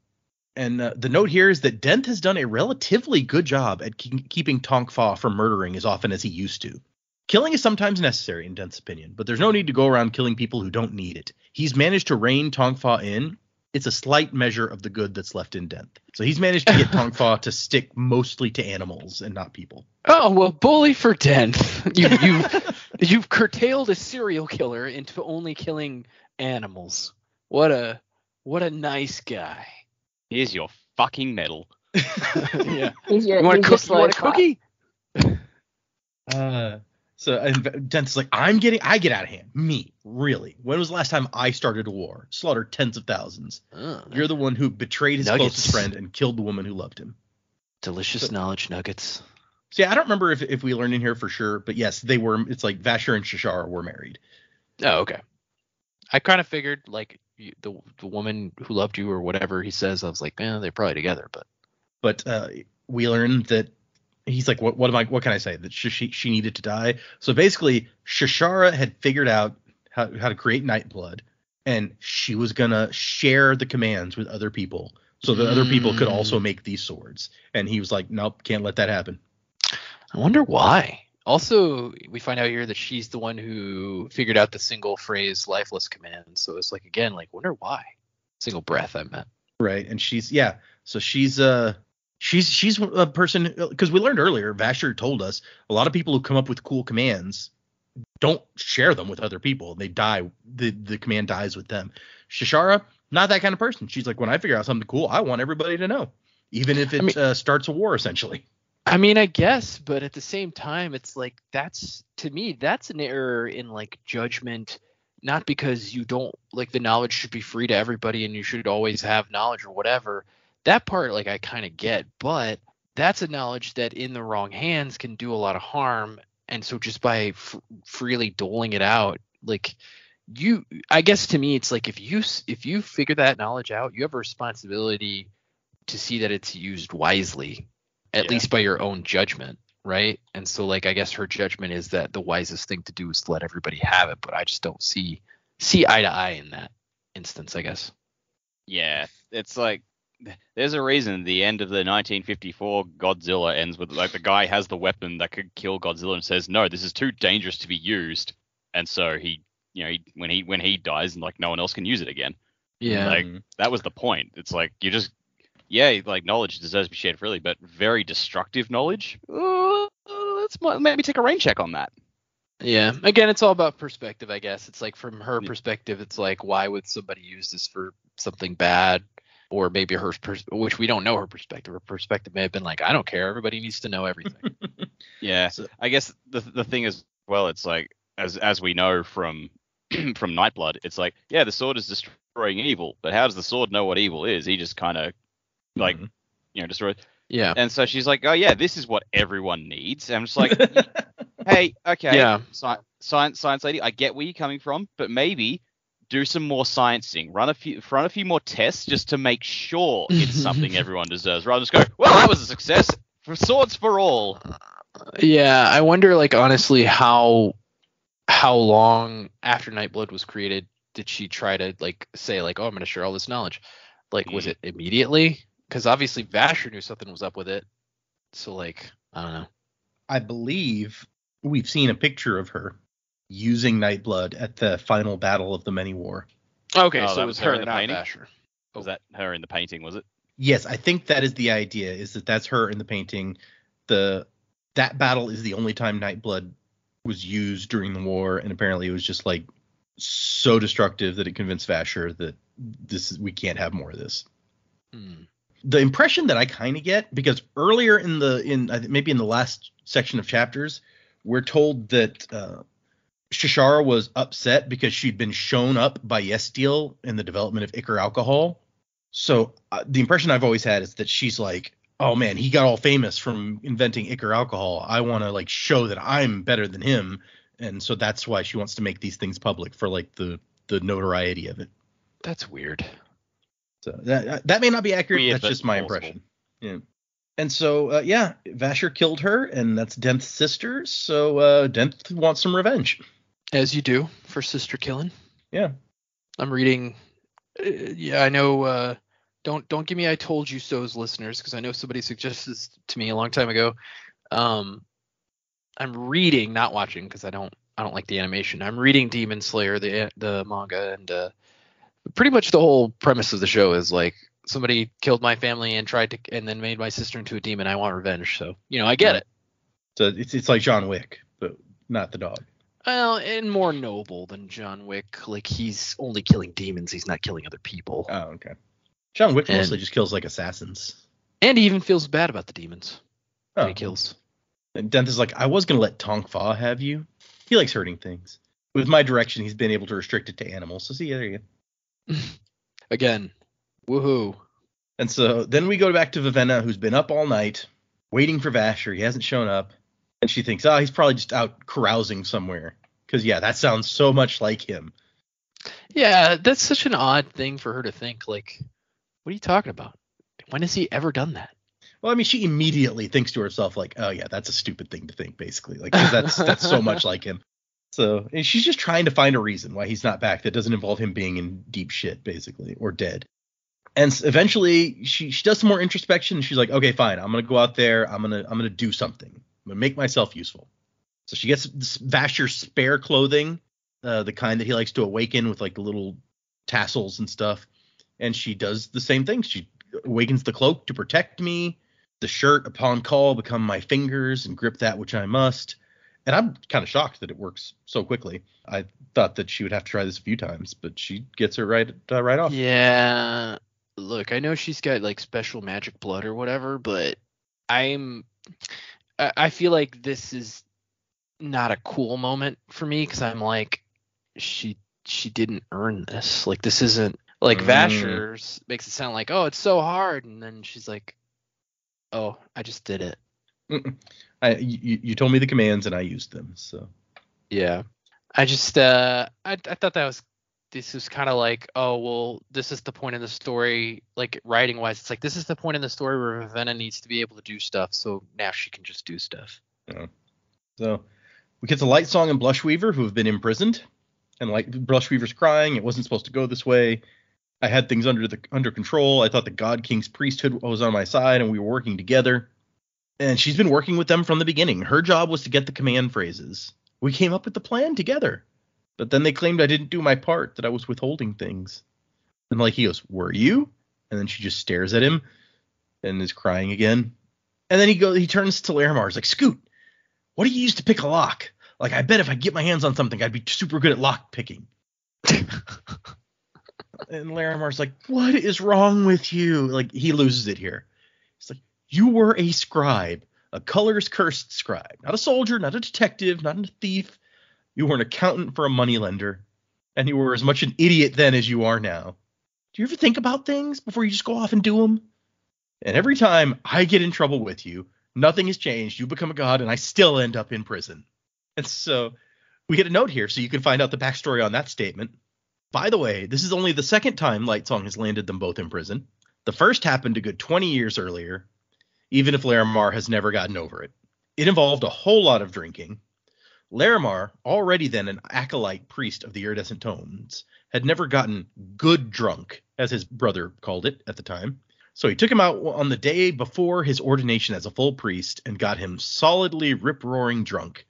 And the note here is that Denth has done a relatively good job at keeping Tonk Fa from murdering as often as he used to. Killing is sometimes necessary in Denth's opinion, but there's no need to go around killing people who don't need it. He's managed to rein Tonk Fa in, it's a slight measure of the good that's left in Denth. So he's managed to get Tongfa to stick mostly to animals and not people. Oh, well, bully for Denth. You've curtailed a serial killer into only killing animals. What a nice guy. Here's your fucking medal. Yeah. You want a cookie? So and Denth's like, I get out of hand. Me, really? When was the last time I started a war? Slaughtered tens of thousands. You're the one who betrayed his closest friend and killed the woman who loved him. Delicious knowledge nuggets. So yeah, I don't remember if we learned in here for sure, but yes, they were. It's like Vasher and Shashara were married. Oh, okay. I kind of figured like the woman who loved you or whatever he says. I was like, man, they're probably together. But we learned that he's like, what can I say? That she needed to die. So basically, Shashara had figured out how to create Nightblood, and she was gonna share the commands with other people, so that other people could also make these swords. And he was like, nope, can't let that happen. I wonder why. Also, we find out here that she's the one who figured out the single phrase lifeless command. So it's like, again, like, wonder why. Single breath, I meant. Right. And she's a person, because we learned earlier, Vasher told us a lot of people who come up with cool commands don't share them with other people. They die. The command dies with them. Shashara, not that kind of person. She's like, when I figure out something cool, I want everybody to know, even if it starts a war, essentially. I mean, I guess, but at the same time, it's like that's an error in like judgment, not because you don't like the knowledge should be free to everybody and you should always have knowledge or whatever. That part, like, I kind of get, but that's a knowledge that in the wrong hands can do a lot of harm. And so just by freely doling it out, like I guess to me, it's like if you figure that knowledge out, you have a responsibility to see that it's used wisely. At least by your own judgment, right? And so, like, I guess her judgment is that the wisest thing to do is to let everybody have it, but I just don't see eye to eye in that instance, I guess. Yeah, it's like there's a reason the end of the 1954 Godzilla ends with like the guy has the weapon that could kill Godzilla and says, no, this is too dangerous to be used, and so when he dies, and like no one else can use it again. Yeah, like that was the point. It's like you just. Yeah, like knowledge deserves to be shared freely, but very destructive knowledge. Let's maybe take a rain check on that. Yeah, again, it's all about perspective, I guess. It's like from her perspective, it's like, why would somebody use this for something bad? Or maybe which we don't know her perspective. Her perspective may have been like, I don't care. Everybody needs to know everything. Yeah, so, I guess the thing is, well, it's like as we know from Nightblood, it's like, yeah, the sword is destroying evil, but how does the sword know what evil is? He just kind of like destroyed. Yeah. And so she's like, oh yeah, this is what everyone needs. And I'm just like, hey, okay, yeah, science lady, I get where you're coming from, but maybe do some more sciencing, run a few more tests just to make sure it's something everyone deserves, rather than just go, well, that was a success for swords for all. Yeah, I wonder, like, honestly, how long after Nightblood was created did she try to like say like, oh, I'm gonna share all this knowledge? Like, was it immediately? Because obviously Vasher knew something was up with it. So, like, I don't know. I believe we've seen a picture of her using Nightblood at the final battle of the Many War. Okay, so it was her, not Vasher. Was that her in the painting, was it? Yes, I think that is the idea, is that's her in the painting. That battle is the only time Nightblood was used during the war, and apparently it was just, like, so destructive that it convinced Vasher that we can't have more of this. The impression that I kind of get, because earlier maybe in the last section of chapters, we're told that Shashara was upset because she'd been shown up by Yestiel in the development of Ichor alcohol. So the impression I've always had is that she's like, oh man, he got all famous from inventing Ichor alcohol. I want to like show that I'm better than him. And so that's why she wants to make these things public for like the notoriety of it. That's weird. So that may not be accurate. Weird, that's just my plausible. impression. Yeah. And so, Vasher killed her, and that's Denth's sister. So Denth wants some revenge. As you do for sister killing. Yeah. I'm reading. I know. Don't give me "I told you so's," listeners, because I know somebody suggested this to me a long time ago. I'm reading, not watching, because I don't like the animation. I'm reading Demon Slayer, the manga, and Pretty much the whole premise of the show is like somebody killed my family and and then made my sister into a demon. I want revenge. So, I get it. So it's like John Wick, but not the dog. Well, and more noble than John Wick. Like, he's only killing demons. He's not killing other people. Oh, okay. John Wick mostly just kills like assassins. And he even feels bad about the demons that he kills. And Denth is like, I was going to let Tonk Fa have you. He likes hurting things. With my direction, he's been able to restrict it to animals. So see, there you go. Again, woohoo. And so then we go back to Vivenna, who's been up all night, waiting for Vasher. He hasn't shown up. And she thinks, he's probably just out carousing somewhere. Because, that sounds so much like him. Yeah, that's such an odd thing for her to think. Like, what are you talking about? When has he ever done that? Well, I mean, she immediately thinks to herself, like, oh, yeah, that's a stupid thing to think, basically. Like, 'cause that's so much like him. So and she's just trying to find a reason why he's not back that doesn't involve him being in deep shit, basically, or dead. And eventually she does some more introspection. And she's like, okay, fine. I'm going to go out there. I'm going to do something. I'm going to make myself useful. So she gets Vasher's spare clothing, the kind that he likes to awaken with like the little tassels and stuff. And she does the same thing. She awakens the cloak to protect me. The shirt, upon call, become my fingers and grip that which I must. And I'm kind of shocked that it works so quickly. I thought that she would have to try this a few times, but she gets her right off. Yeah. Look, I know she's got like special magic blood or whatever, but I feel like this is not a cool moment for me because I'm like, she didn't earn this. Like, this isn't like Vasher's makes it sound like, oh, it's so hard, and then she's like, oh, I just did it. You told me the commands and I used them. So yeah, I just I thought this was kind of like, oh, well, this is the point in the story, like writing wise, it's like this is the point in the story where Ravenna needs to be able to do stuff, so now she can just do stuff. Yeah. So we get to Lightsong and Blushweaver, who have been imprisoned, and like Blushweaver's crying. It wasn't supposed to go this way. I had things under control. I thought the God King's priesthood was on my side, and we were working together. And she's been working with them from the beginning. Her job was to get the command phrases. We came up with the plan together. But then they claimed I didn't do my part, that I was withholding things. And like he goes, were you? And then she just stares at him and is crying again. And then he turns to Larimar. He's like, Scoot, what do you use to pick a lock? Like, I bet if I get my hands on something, I'd be super good at lock picking. And Larimar's like, what is wrong with you? Like, he loses it here. He's like, you were a scribe, a color's cursed scribe, not a soldier, not a detective, not a thief. You were an accountant for a moneylender, and you were as much an idiot then as you are now. Do you ever think about things before you just go off and do them? And every time I get in trouble with you, nothing has changed. You become a god, and I still end up in prison. And so we get a note here so you can find out the backstory on that statement. By the way, this is only the second time Lightsong has landed them both in prison. The first happened a good 20 years earlier, even if Larimar has never gotten over it. It involved a whole lot of drinking. Larimar, already then an acolyte priest of the iridescent tomes, had never gotten good drunk, as his brother called it at the time. So he took him out on the day before his ordination as a full priest and got him solidly rip-roaring drunk.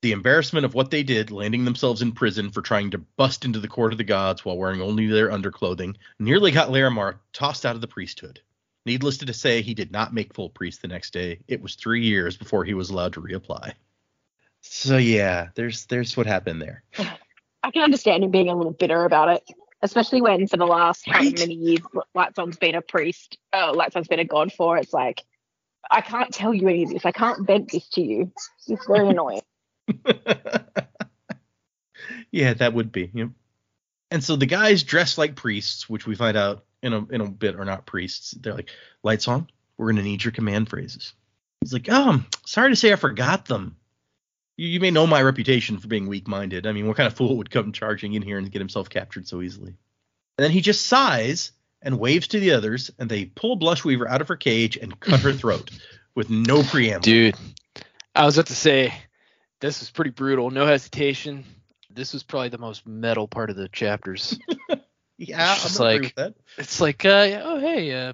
The embarrassment of what they did, landing themselves in prison for trying to bust into the court of the gods while wearing only their underclothing, nearly got Larimar tossed out of the priesthood. Needless to say, he did not make full priest the next day. It was 3 years before he was allowed to reapply. So yeah, there's what happened there. I can understand him being a little bitter about it, especially when for the last how many years Lightsong's been a priest, Lightsong's been a god for. It's like, I can't tell you any of this. I can't vent this to you. It's very annoying. Yeah, that would be. Yep. And so the guys dressed like priests, which we find out in a bit are not priests. They're like, Lightsong, we're going to need your command phrases. He's like, sorry to say I forgot them. You may know my reputation for being weak-minded. I mean, what kind of fool would come charging in here and get himself captured so easily? And then he just sighs and waves to the others, and they pull Blushweaver out of her cage and cut her throat with no preamble. Dude, I was about to say, this was pretty brutal. No hesitation. This was probably the most metal part of the chapters. Yeah, I'm gonna agree with that. It's like, we're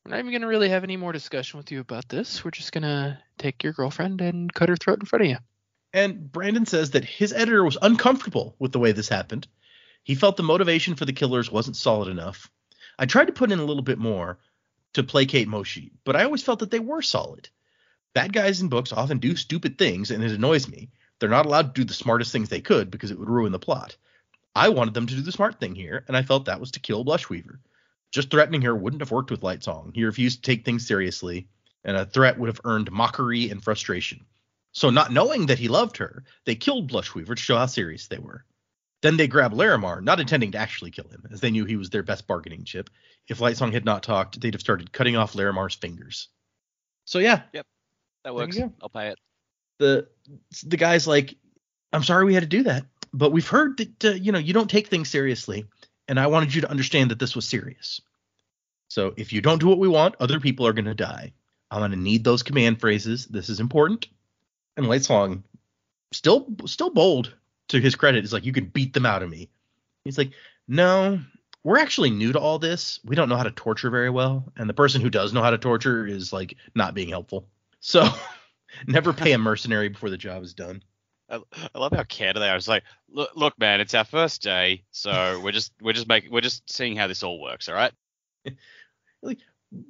not even going to really have any more discussion with you about this. We're just going to take your girlfriend and cut her throat in front of you. And Brandon says that his editor was uncomfortable with the way this happened. He felt the motivation for the killers wasn't solid enough. I tried to put in a little bit more to placate Moshi, but I always felt that they were solid. Bad guys in books often do stupid things, and it annoys me. They're not allowed to do the smartest things they could because it would ruin the plot. I wanted them to do the smart thing here, and I felt that was to kill Blushweaver. Just threatening her wouldn't have worked with Lightsong. He refused to take things seriously, and a threat would have earned mockery and frustration. So not knowing that he loved her, they killed Blushweaver to show how serious they were. Then they grabbed Larimar, not intending to actually kill him, as they knew he was their best bargaining chip. If Lightsong had not talked, they'd have started cutting off Larimar's fingers. So yeah. Yep. That works. I'll pay it. The guy's like, I'm sorry we had to do that, but we've heard that, you don't take things seriously, and I wanted you to understand that this was serious. So if you don't do what we want, other people are going to die. I'm going to need those command phrases. This is important. And Lightsong, still bold, to his credit, is like, you can beat them out of me. He's like, no, we're actually new to all this. We don't know how to torture very well. And the person who does know how to torture is like not being helpful. So never pay a mercenary before the job is done. I love how candid they are. It's like, look, man, it's our first day, so we're just seeing how this all works. All right. Like,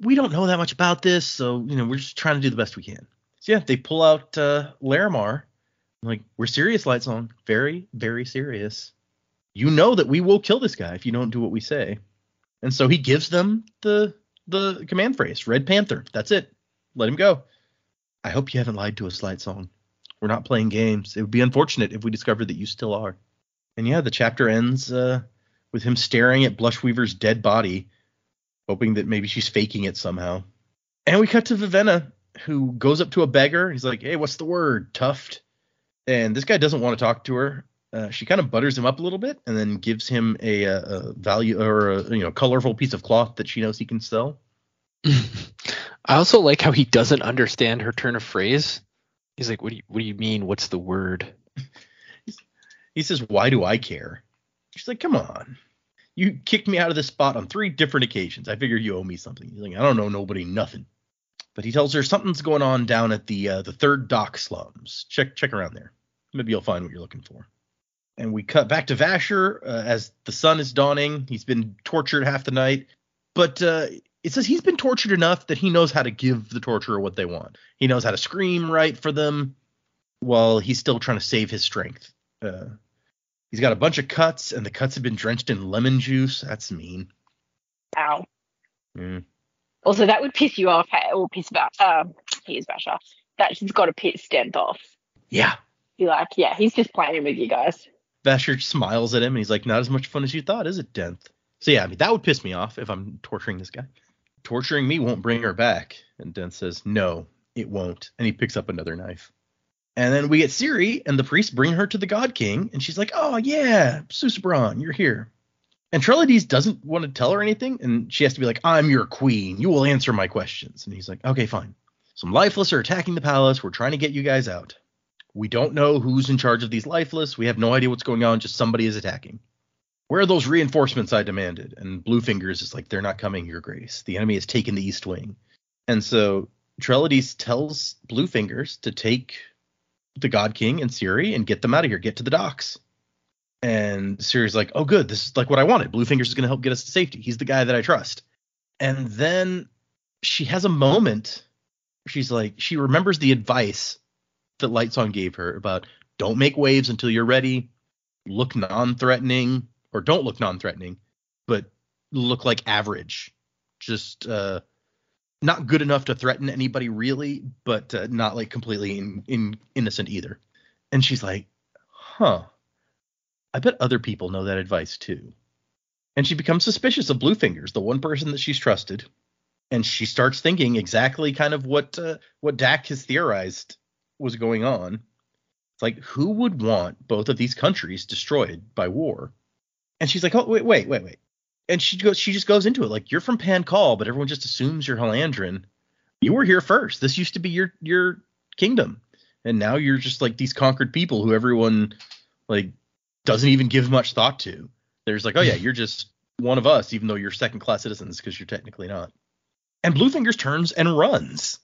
we don't know that much about this, so we're just trying to do the best we can. So yeah, they pull out Larimar. Like, we're serious, Lightsong. Very, very serious. You know that we will kill this guy if you don't do what we say. And so he gives them the command phrase, Red Panther. That's it. Let him go. I hope you haven't lied to us, Lightsong. We're not playing games. It would be unfortunate if we discovered that you still are. And yeah, the chapter ends with him staring at Blushweaver's dead body, hoping that maybe she's faking it somehow. And we cut to Vivenna, who goes up to a beggar. He's like, hey, what's the word, Tuft? And this guy doesn't want to talk to her. She kind of butters him up a little bit and then gives him a value or a colorful piece of cloth that she knows he can sell. I also like how he doesn't understand her turn of phrase. He's like, what do you mean? What's the word? He says, why do I care? She's like, come on. You kicked me out of this spot on 3 different occasions. I figure you owe me something. He's like, I don't know nobody nothing. But he tells her something's going on down at the 3rd dock slums. Check around there. Maybe you'll find what you're looking for. And we cut back to Vasher as the sun is dawning. He's been tortured half the night. But it says he's been tortured enough that he knows how to give the torturer what they want. He knows how to scream right for them while he's still trying to save his strength. He's got a bunch of cuts, and the cuts have been drenched in lemon juice. That's mean. Ow. Mm. Also, that would piss you off, or piss here's Vasher. That's just got to piss Dent off. Yeah. Be like, yeah, he's just playing with you guys. Vasher smiles at him, and he's like, not as much fun as you thought, is it, Dent? So yeah, I mean, that would piss me off if I'm torturing this guy. Torturing me won't bring her back. And Dent says, no, it won't. And he picks up another knife. And then we get Ciri, and the priests bring her to the God King, and she's like, oh, yeah, Susebron, you're here. And Trellides doesn't want to tell her anything, and she has to be like, I'm your queen. You will answer my questions. And he's like, okay, fine. Some Lifeless are attacking the palace. We're trying to get you guys out. We don't know who's in charge of these Lifeless. We have no idea what's going on. Just somebody is attacking. Where are those reinforcements I demanded? And Bluefingers is like, they're not coming, Your Grace. The enemy has taken the East Wing. And so Trellides tells Bluefingers to take the God King and Ciri and get them out of here. Get to the docks. And Ciri's like, oh, good. This is like what I wanted. Bluefingers is going to help get us to safety. He's the guy that I trust. And then she has a moment. She's like, she remembers the advice that Lightsong gave her about don't make waves until you're ready. Look non-threatening, or don't look non-threatening, but look like average. Just not good enough to threaten anybody really, but not like completely innocent either. And she's like, huh. I bet other people know that advice too. And she becomes suspicious of Bluefingers, the one person that she's trusted. And she starts thinking exactly kind of what Dak has theorized was going on. It's like, who would want both of these countries destroyed by war? And she's like, oh, wait. And she just goes into it like, you're from Pancall, but everyone just assumes you're Halandran. You were here first. This used to be your kingdom. And now you're just like these conquered people who everyone like doesn't even give much thought to. There's like, oh yeah, you're just one of us, even though you're second-class citizens, because you're technically not. And Bluefingers turns and runs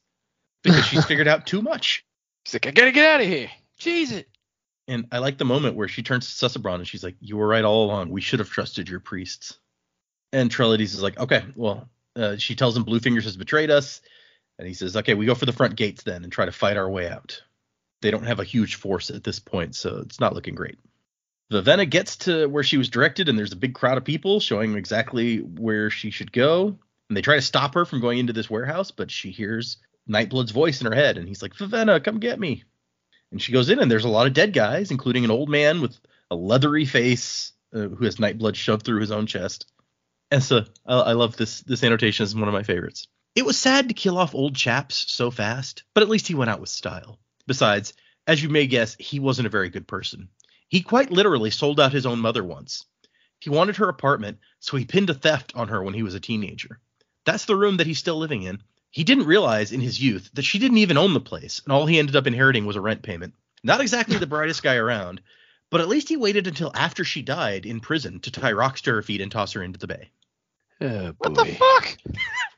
because she's figured out too much. She's like, I gotta get out of here. Jeez it. And I like the moment where she turns to Susebron and she's like, "You were right all along. We should have trusted your priests." And Trellides is like, "Okay, well," she tells him Bluefingers has betrayed us. And he says, "Okay, we go for the front gates then and try to fight our way out." They don't have a huge force at this point, so it's not looking great. Vivenna gets to where she was directed, and there's a big crowd of people showing exactly where she should go. And they try to stop her from going into this warehouse, but she hears Nightblood's voice in her head, and he's like, "Vivenna, come get me." And she goes in, and there's a lot of dead guys, including an old man with a leathery face who has Nightblood shoved through his own chest. And so I love this annotation. Is one of my favorites. It was sad to kill off old chaps so fast, but at least he went out with style. Besides, as you may guess, he wasn't a very good person. He quite literally sold out his own mother once. He wanted her apartment, so he pinned a theft on her when he was a teenager. That's the room that he's still living in. He didn't realize in his youth that she didn't even own the place, and all he ended up inheriting was a rent payment. Not exactly the brightest guy around, but at least he waited until after she died in prison to tie rocks to her feet and toss her into the bay. Oh, What the fuck?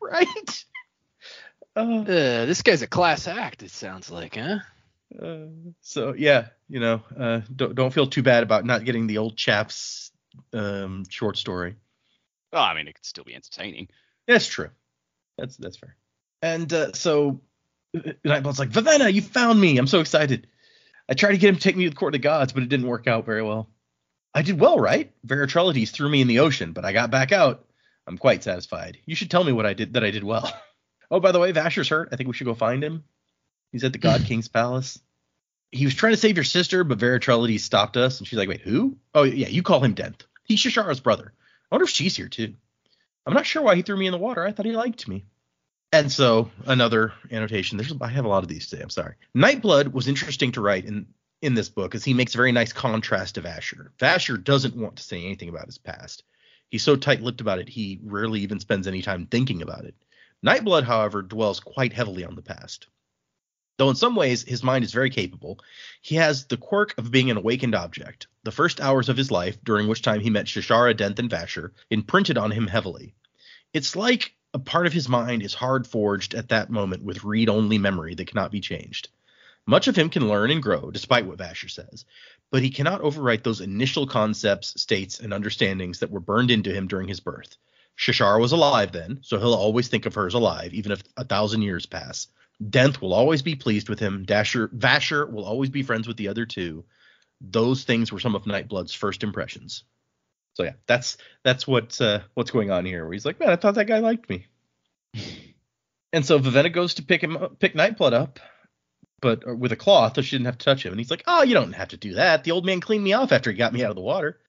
Right? This guy's a class act, it sounds like, huh? So yeah, don't feel too bad about not getting the old chap's short story. Oh, I mean, it could still be entertaining. That's true. That's fair. And so Nightblood's like, "Vivenna, you found me. I'm so excited. I tried to get him to take me to the court of the gods, but it didn't work out very well. I did well, right? Veritrelides threw me in the ocean, but I got back out. I'm quite satisfied. You should tell me what I did well. Oh, by the way, Vasher's hurt. I think we should go find him. He's at the God King's palace. He was trying to save your sister, but Veritrelides stopped us." And she's like, "Wait, who? Oh, yeah, you call him Denth. He's Shishara's brother. I wonder if she's here, too. I'm not sure why he threw me in the water. I thought he liked me." And so another annotation. I have a lot of these today. I'm sorry. Nightblood was interesting to write in this book as he makes a very nice contrast to Vasher. Vasher doesn't want to say anything about his past. He's so tight-lipped about it, he rarely even spends any time thinking about it. Nightblood, however, dwells quite heavily on the past. Though in some ways his mind is very capable, he has the quirk of being an awakened object. The first hours of his life, during which time he met Shishara, Denth, and Vasher, imprinted on him heavily. It's like a part of his mind is hard-forged at that moment with read-only memory that cannot be changed. Much of him can learn and grow, despite what Vasher says, but he cannot overwrite those initial concepts, states, and understandings that were burned into him during his birth. Shishara was alive then, so he'll always think of her as alive, even if 1,000 years pass. Denth will always be pleased with him. Vasher will always be friends with the other two. Those things were some of Nightblood's first impressions. So yeah, that's what's going on here. Where he's like, "Man, I thought that guy liked me." And so Vivenna goes to pick Nightblood up, but with a cloth, so she didn't have to touch him. And he's like, "Oh, you don't have to do that. The old man cleaned me off after he got me out of the water."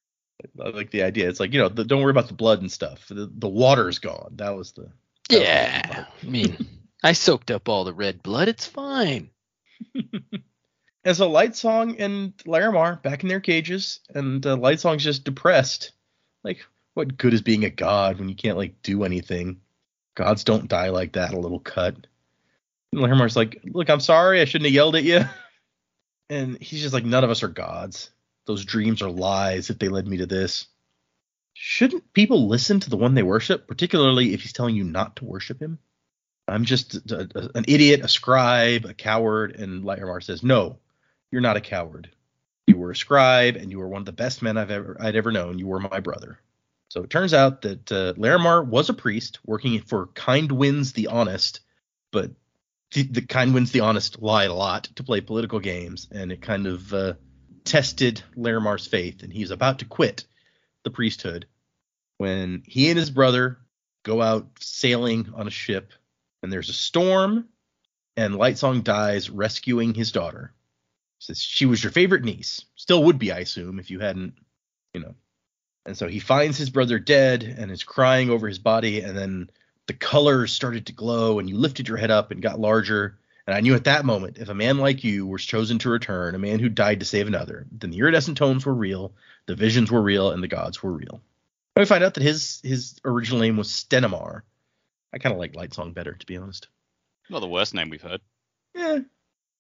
I like the idea. It's like, don't worry about the blood and stuff. The water's gone. That was the Yeah, I mean, I soaked up all the red blood. It's fine. And so Lightsong and Larimar back in their cages, and Lightsong's just depressed. Like, what good is being a god when you can't do anything? Gods don't die like that. A little cut. And Larimar's like, "Look, I'm sorry. I shouldn't have yelled at you." And he's just like, "None of us are gods. Those dreams are lies if they led me to this. Shouldn't people listen to the one they worship, particularly if he's telling you not to worship him? I'm just an idiot, a scribe, a coward." And Larimar says, "No, you're not a coward. You were a scribe, and you were one of the best men I'd ever known. You were my brother." So it turns out that Larimar was a priest working for Kindwinds the Honest, but the Kindwinds the Honest lied a lot to play political games, and it kind of tested Larimar's faith, and he's about to quit the priesthood when he and his brother go out sailing on a ship, and there's a storm, and Lightsong dies rescuing his daughter. Says she was your favorite niece. Still would be, I assume, if you hadn't, And so he finds his brother dead and is crying over his body, and then the colors started to glow, and you lifted your head up and got larger. And I knew at that moment, if a man like you was chosen to return, a man who died to save another, then the iridescent tones were real, the visions were real, and the gods were real. And we find out that his original name was Stenimar. I kind of like Lightsong better, to be honest. Not the worst name we've heard. Yeah.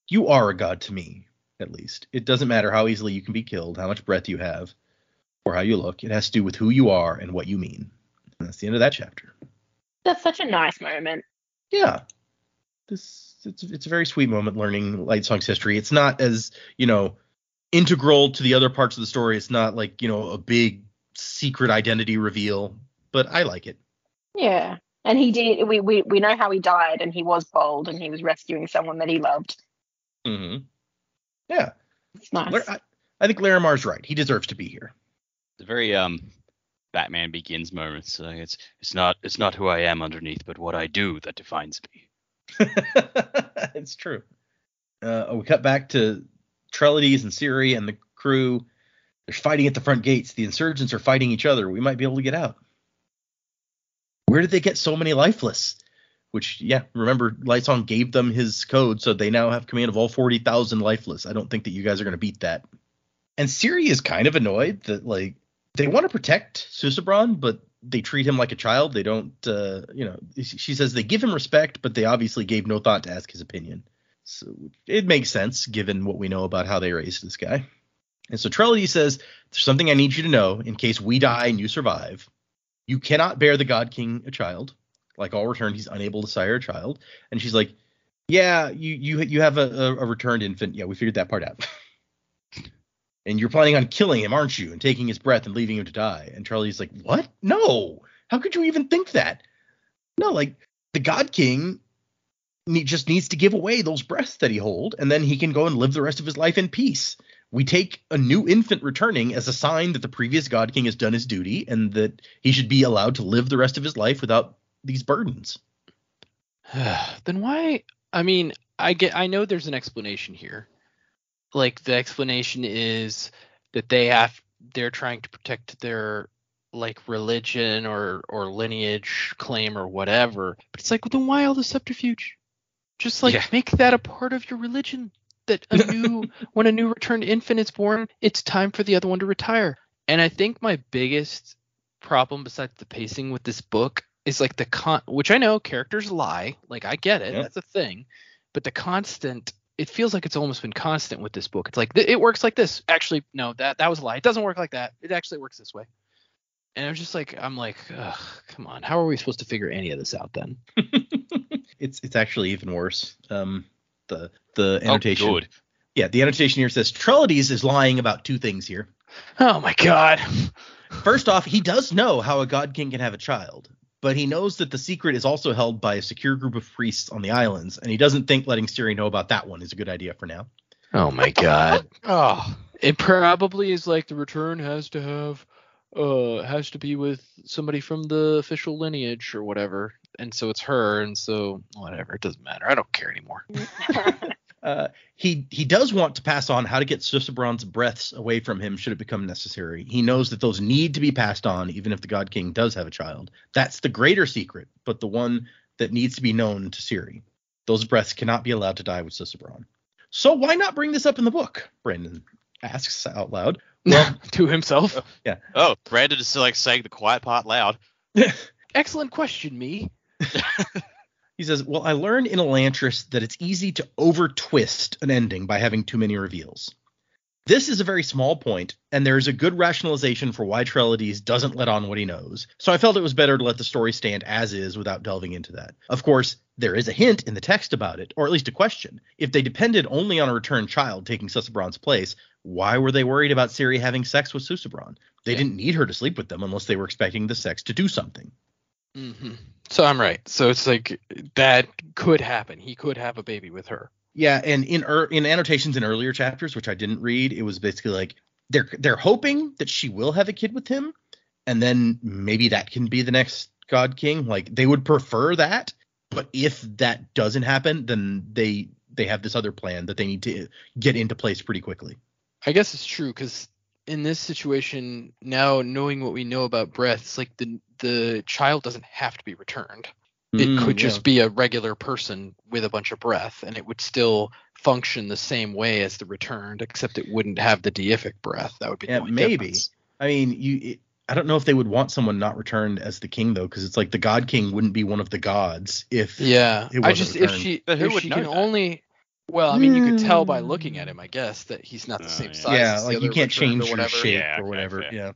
You are a god to me, at least. It doesn't matter how easily you can be killed, how much breath you have, or how you look. It has to do with who you are and what you mean. And that's the end of that chapter. That's such a nice moment. Yeah. It's a very sweet moment learning Lightsong's history. It's not as, integral to the other parts of the story. It's not like, a big secret identity reveal, but I like it. Yeah. And he did. We know how he died, and he was bold, and he was rescuing someone that he loved. Mm-hmm. Yeah. It's nice. I think Larimar's right. He deserves to be here. It's a very Batman Begins moment. So it's not who I am underneath, but what I do that defines me. It's true. We cut back to Trellides and Ciri and the crew. They're fighting at the front gates. The insurgents are fighting each other. We might be able to get out. Where did they get so many lifeless? Which, remember, Lightsong gave them his code, so they now have command of all 40,000 lifeless. I don't think that you guys are going to beat that. And Ciri is kind of annoyed that, they want to protect Susebron, but they treat him like a child. They don't, she says they give him respect, but they obviously gave no thought to ask his opinion. So it makes sense, given what we know about how they raised this guy. And so Trellides says, there's something I need you to know in case we die and you survive. You cannot bear the God King a child. Like all returned, he's unable to sire a child. And she's like, yeah, you have a returned infant. Yeah, we figured that part out. And you're planning on killing him, aren't you? And taking his breath and leaving him to die. And Charlie's like, what? No. How could you even think that? No, the God King just needs to give away those breaths that he holds, and then he can go and live the rest of his life in peace. We take a new infant returning as a sign that the previous God King has done his duty and that he should be allowed to live the rest of his life without these burdens. Then why? I mean, I know there's an explanation here. The explanation is that they're trying to protect their religion or lineage claim or whatever. But it's then why all the subterfuge? Just make that a part of your religion. That when a new returned infant is born, it's time for the other one to retire. And I think my biggest problem, besides the pacing with this book, is which I know characters lie. I get it, That's a thing. But the constant, it feels like it's almost been constant with this book. It's it works like this. Actually, no, that was a lie. It doesn't work like that. It actually works this way. And I'm just ugh, come on. How are we supposed to figure any of this out then? It's actually even worse. The annotation. Oh, good. Yeah, the annotation here says Trellides is lying about two things here. Oh my God. First off, he does know how a God King can have a child, but he knows that the secret is also held by a secure group of priests on the islands, and he doesn't think letting Ciri know about that one is a good idea for now. Oh my God. Oh, it probably is the return has to be with somebody from the official lineage or whatever. And so it's her, and so whatever, it doesn't matter. I don't care anymore. He does want to pass on how to get Susebron's breaths away from him should it become necessary. He knows that those need to be passed on, even if the God King does have a child. That's the greater secret, but the one that needs to be known to Ciri. Those breaths cannot be allowed to die with Susebron. So why not bring this up in the book? Brandon asks out loud. Well, to himself. Yeah. Oh, Brandon is still saying the quiet part loud. Excellent question, me. He says, well, I learned in Elantris that it's easy to over-twist an ending by having too many reveals. This is a very small point, and there is a good rationalization for why Trellides doesn't let on what he knows, so I felt it was better to let the story stand as is without delving into that. Of course, there is a hint in the text about it, or at least a question. If they depended only on a returned child taking Susebron's place, why were they worried about Ciri having sex with Susebron? They didn't need her to sleep with them unless they were expecting the sex to do something. Mm-hmm. So I'm right. So it's that could happen. He could have a baby with her. Yeah, and in annotations in earlier chapters, which I didn't read, it was basically they're hoping that she will have a kid with him, and then maybe that can be the next God King. They would prefer that, but if that doesn't happen, then they have this other plan that they need to get into place pretty quickly. I guess it's true, because in this situation now, knowing what we know about breath, it's the child doesn't have to be returned. It could just be a regular person with a bunch of breath, and it would still function the same way as the returned, except it wouldn't have the deific breath. That would be the only difference. I mean, I don't know if they would want someone not returned as the king, though, because it's the God King wouldn't be one of the gods if it wasn't returned. If she can only. Well, I mean, you could tell by looking at him, I guess, that he's not the same size. Yeah, as the you other can't change or your whatever. shape Yeah, or whatever. fair. Yeah.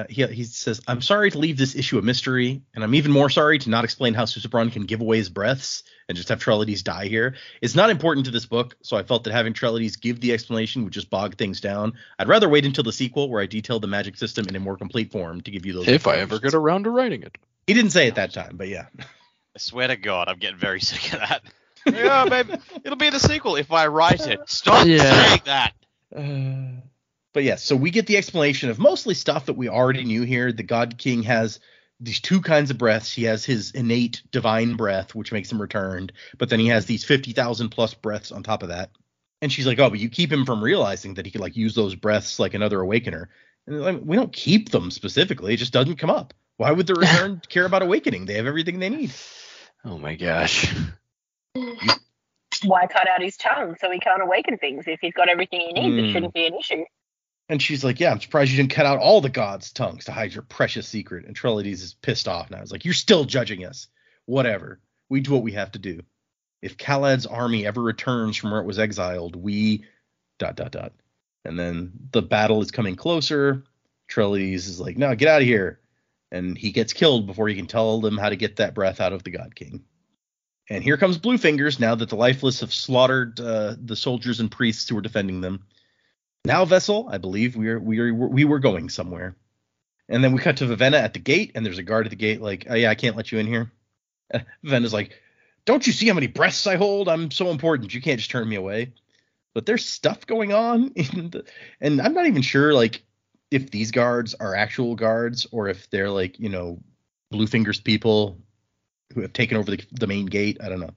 He says, I'm sorry to leave this issue a mystery, and I'm even more sorry to not explain how Susebron can give away his breaths and just have Trellides die here. It's not important to this book, so I felt that having Trellides give the explanation would just bog things down. I'd rather wait until the sequel where I detail the magic system in a more complete form to give you those. If I ever get around to writing it. He didn't say it that time, but yeah. I swear to God, I'm getting very sick of that. Yeah, maybe it'll be the sequel if I write it. Stop saying that. But yes, so we get the explanation of mostly stuff that we already knew here. The God King has these two kinds of breaths. He has his innate divine breath, which makes him returned, but then he has these 50,000 plus breaths on top of that. And she's like, oh, but you keep him from realizing that he could like use those breaths like another awakener. And like, we don't keep them specifically. It just doesn't come up. Why would the return care about awakening? They have everything they need. Oh my gosh. Why cut out his tongue so he can't awaken things? If he's got everything he needs, it shouldn't be an issue. And she's like, yeah, I'm surprised you didn't cut out all the gods' tongues to hide your precious secret. And Trellides is pissed off now. He's like, you're still judging us. Whatever. We do what we have to do. If Khalad's army ever returns from where it was exiled, we ... And then the battle is coming closer. Trellides is like, no, get out of here. And he gets killed before he can tell them how to get that breath out of the God King. And here comes Bluefingers now that the Lifeless have slaughtered the soldiers and priests who were defending them. Now, Vessel, I believe we were going somewhere. And then we cut to Vivenna at the gate, and there's a guard at the gate like, oh, yeah, I can't let you in here. Vivenna's like, don't you see how many breaths I hold? I'm so important. You can't just turn me away. But there's stuff going on. And I'm not even sure, like, if these guards are actual guards or if they're, like, you know, Bluefingers people who have taken over the main gate. I don't know.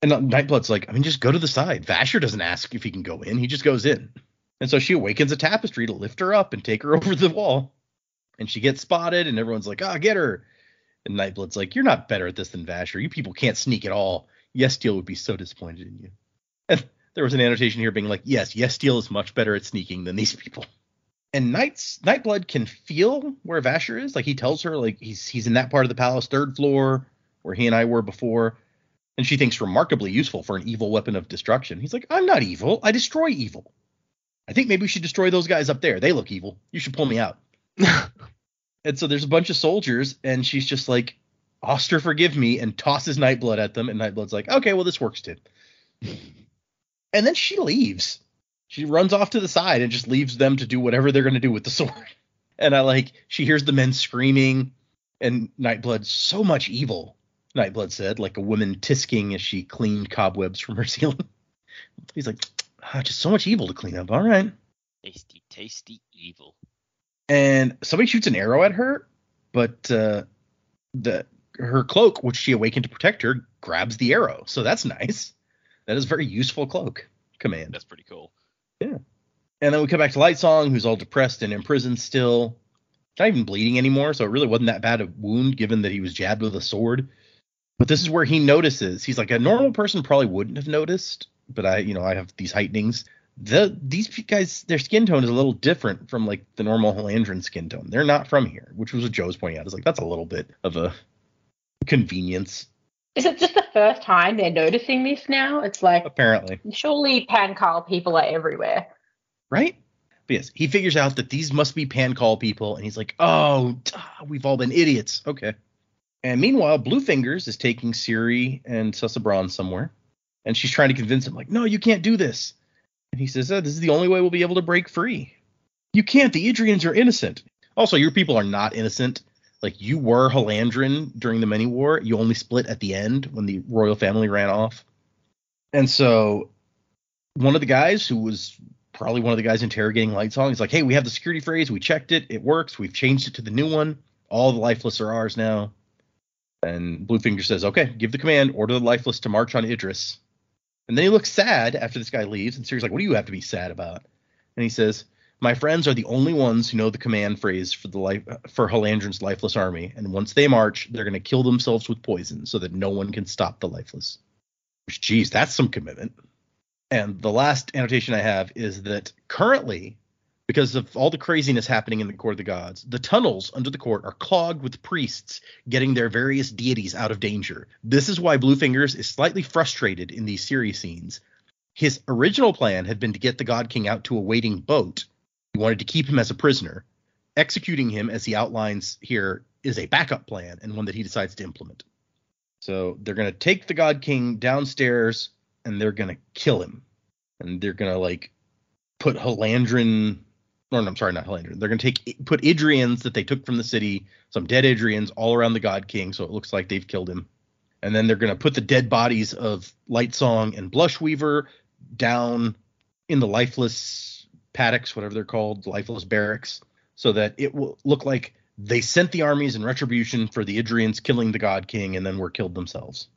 And Nightblood's like, I mean, just go to the side. Vasher doesn't ask if he can go in. He just goes in. And so she awakens a tapestry to lift her up and take her over the wall. And she gets spotted, and everyone's like, get her. And Nightblood's like, you're not better at this than Vasher. You people can't sneak at all. Yestiel would be so disappointed in you. And there was an annotation here being like, yes, Yestiel is much better at sneaking than these people. And Nightblood can feel where Vasher is. Like, he tells her, like, he's in that part of the palace, 3rd floor, where he and I were before. And she thinks remarkably useful for an evil weapon of destruction. He's like, I'm not evil. I destroy evil. I think maybe we should destroy those guys up there. They look evil. You should pull me out. And so there's a bunch of soldiers, and she's just like, Oster, forgive me, and tosses Nightblood at them. And Nightblood's like, okay, well, this works too. And then she leaves. She runs off to the side and just leaves them to do whatever they're going to do with the sword. And she hears the men screaming, and Nightblood, so much evil, Nightblood said, like a woman tisking as she cleaned cobwebs from her ceiling. He's like, just so much evil to clean up. All right. Tasty, tasty evil. And somebody shoots an arrow at her, but her cloak, which she awakened to protect her, grabs the arrow. So that's nice. That is a very useful cloak command. That's pretty cool. Yeah. And then we come back to Lightsong, who's all depressed and imprisoned still. Not even bleeding anymore, so it really wasn't that bad a wound, given that he was jabbed with a sword. But this is where he notices. He's like, a normal person probably wouldn't have noticed, but I have these heightenings. These guys, their skin tone is a little different from like the normal Halandran skin tone. They're not from here, which was what Joe was pointing out. It's like, that's a little bit of a convenience. Is it just the first time they're noticing this now? It's like, apparently, surely Pankal people are everywhere, right? But yes, he figures out that these must be Pankal people, and he's like, oh, we've all been idiots. Okay. And meanwhile, Bluefingers is taking Ciri and Susebron somewhere, and she's trying to convince him, like, no, you can't do this. And he says, this is the only way we'll be able to break free. You can't. The Idrians are innocent. Also, your people are not innocent. Like, you were Halandran during the Many War. You only split at the end when the royal family ran off. And so one of the guys, who was probably one of the guys interrogating Lightsong, is like, hey, we have the security phrase. We checked it. It works. We've changed it to the new one. All the Lifeless are ours now. And Bluefinger says, okay, give the command. Order the Lifeless to march on Idris. And then he looks sad after this guy leaves. And Ciri's like, what do you have to be sad about? And he says, my friends are the only ones who know the command phrase for Halandran's Lifeless army. And once they march, they're going to kill themselves with poison so that no one can stop the Lifeless. Which, geez, that's some commitment. And the last annotation I have is that currently, because of all the craziness happening in the Court of the Gods, the tunnels under the court are clogged with priests getting their various deities out of danger. This is why Bluefingers is slightly frustrated in these series scenes. His original plan had been to get the God King out to a waiting boat. He wanted to keep him as a prisoner. executing him, as he outlines here, is a backup plan and one that he decides to implement. So they're going to take the God King downstairs and they're going to kill him. And they're going to like put Halandrin, or no, I'm sorry, not Halandrin. They're going to put Idrians that they took from the city, some dead Idrians all around the God King. So it looks like they've killed him. And then they're going to put the dead bodies of Lightsong and Blushweaver down in the lifeless paddocks, whatever they're called, lifeless barracks, so that it will look like they sent the armies in retribution for the Idrians killing the God King and then were killed themselves.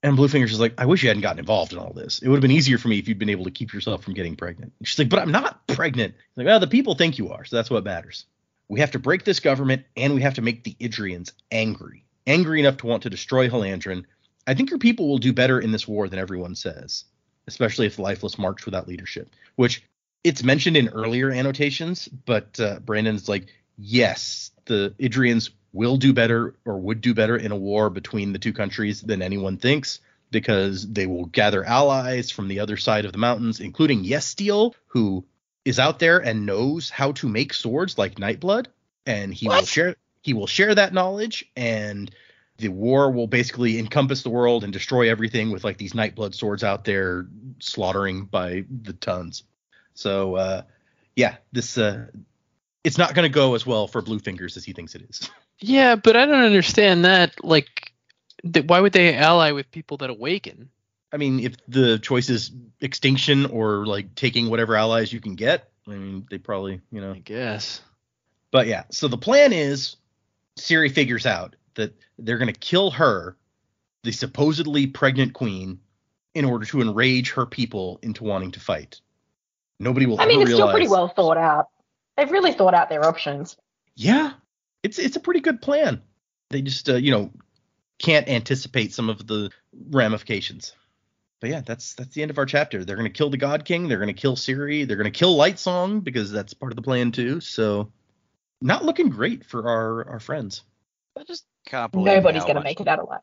And Bluefinger's is like, I wish you hadn't gotten involved in all this. It would have been easier for me if you'd been able to keep yourself from getting pregnant. And she's like, but I'm not pregnant. He's like, well, the people think you are, so that's what matters. We have to break this government, and we have to make the Idrians angry enough to want to destroy Halandrin. I think your people will do better in this war than everyone says, especially if the Lifeless march without leadership, which it's mentioned in earlier annotations, but Brandon's like, yes, the Idrians will do better, or would do better, in a war between the two countries than anyone thinks, because they will gather allies from the other side of the mountains, including Yestiel, who is out there and knows how to make swords like Nightblood, and he will share that knowledge, and the war will basically encompass the world and destroy everything with like these Nightblood swords out there slaughtering by the tons. So this it's not going to go as well for Bluefingers as he thinks it is. Yeah, but I don't understand that. Like, why would they ally with people that awaken? I mean, if the choice is extinction or like taking whatever allies you can get, I mean, they probably, I guess. But yeah, so the plan is Ciri figures out that they're going to kill her, the supposedly pregnant queen, in order to enrage her people into wanting to fight. Nobody will ever realize. It's still pretty well thought out. They've really thought out their options. Yeah, it's a pretty good plan. They just, can't anticipate some of the ramifications. But yeah, that's the end of our chapter. They're going to kill the God King. They're going to kill Ciri. They're going to kill Lightsong because that's part of the plan too. So not looking great for our friends. I just can't believe nobody's going to make it out alive.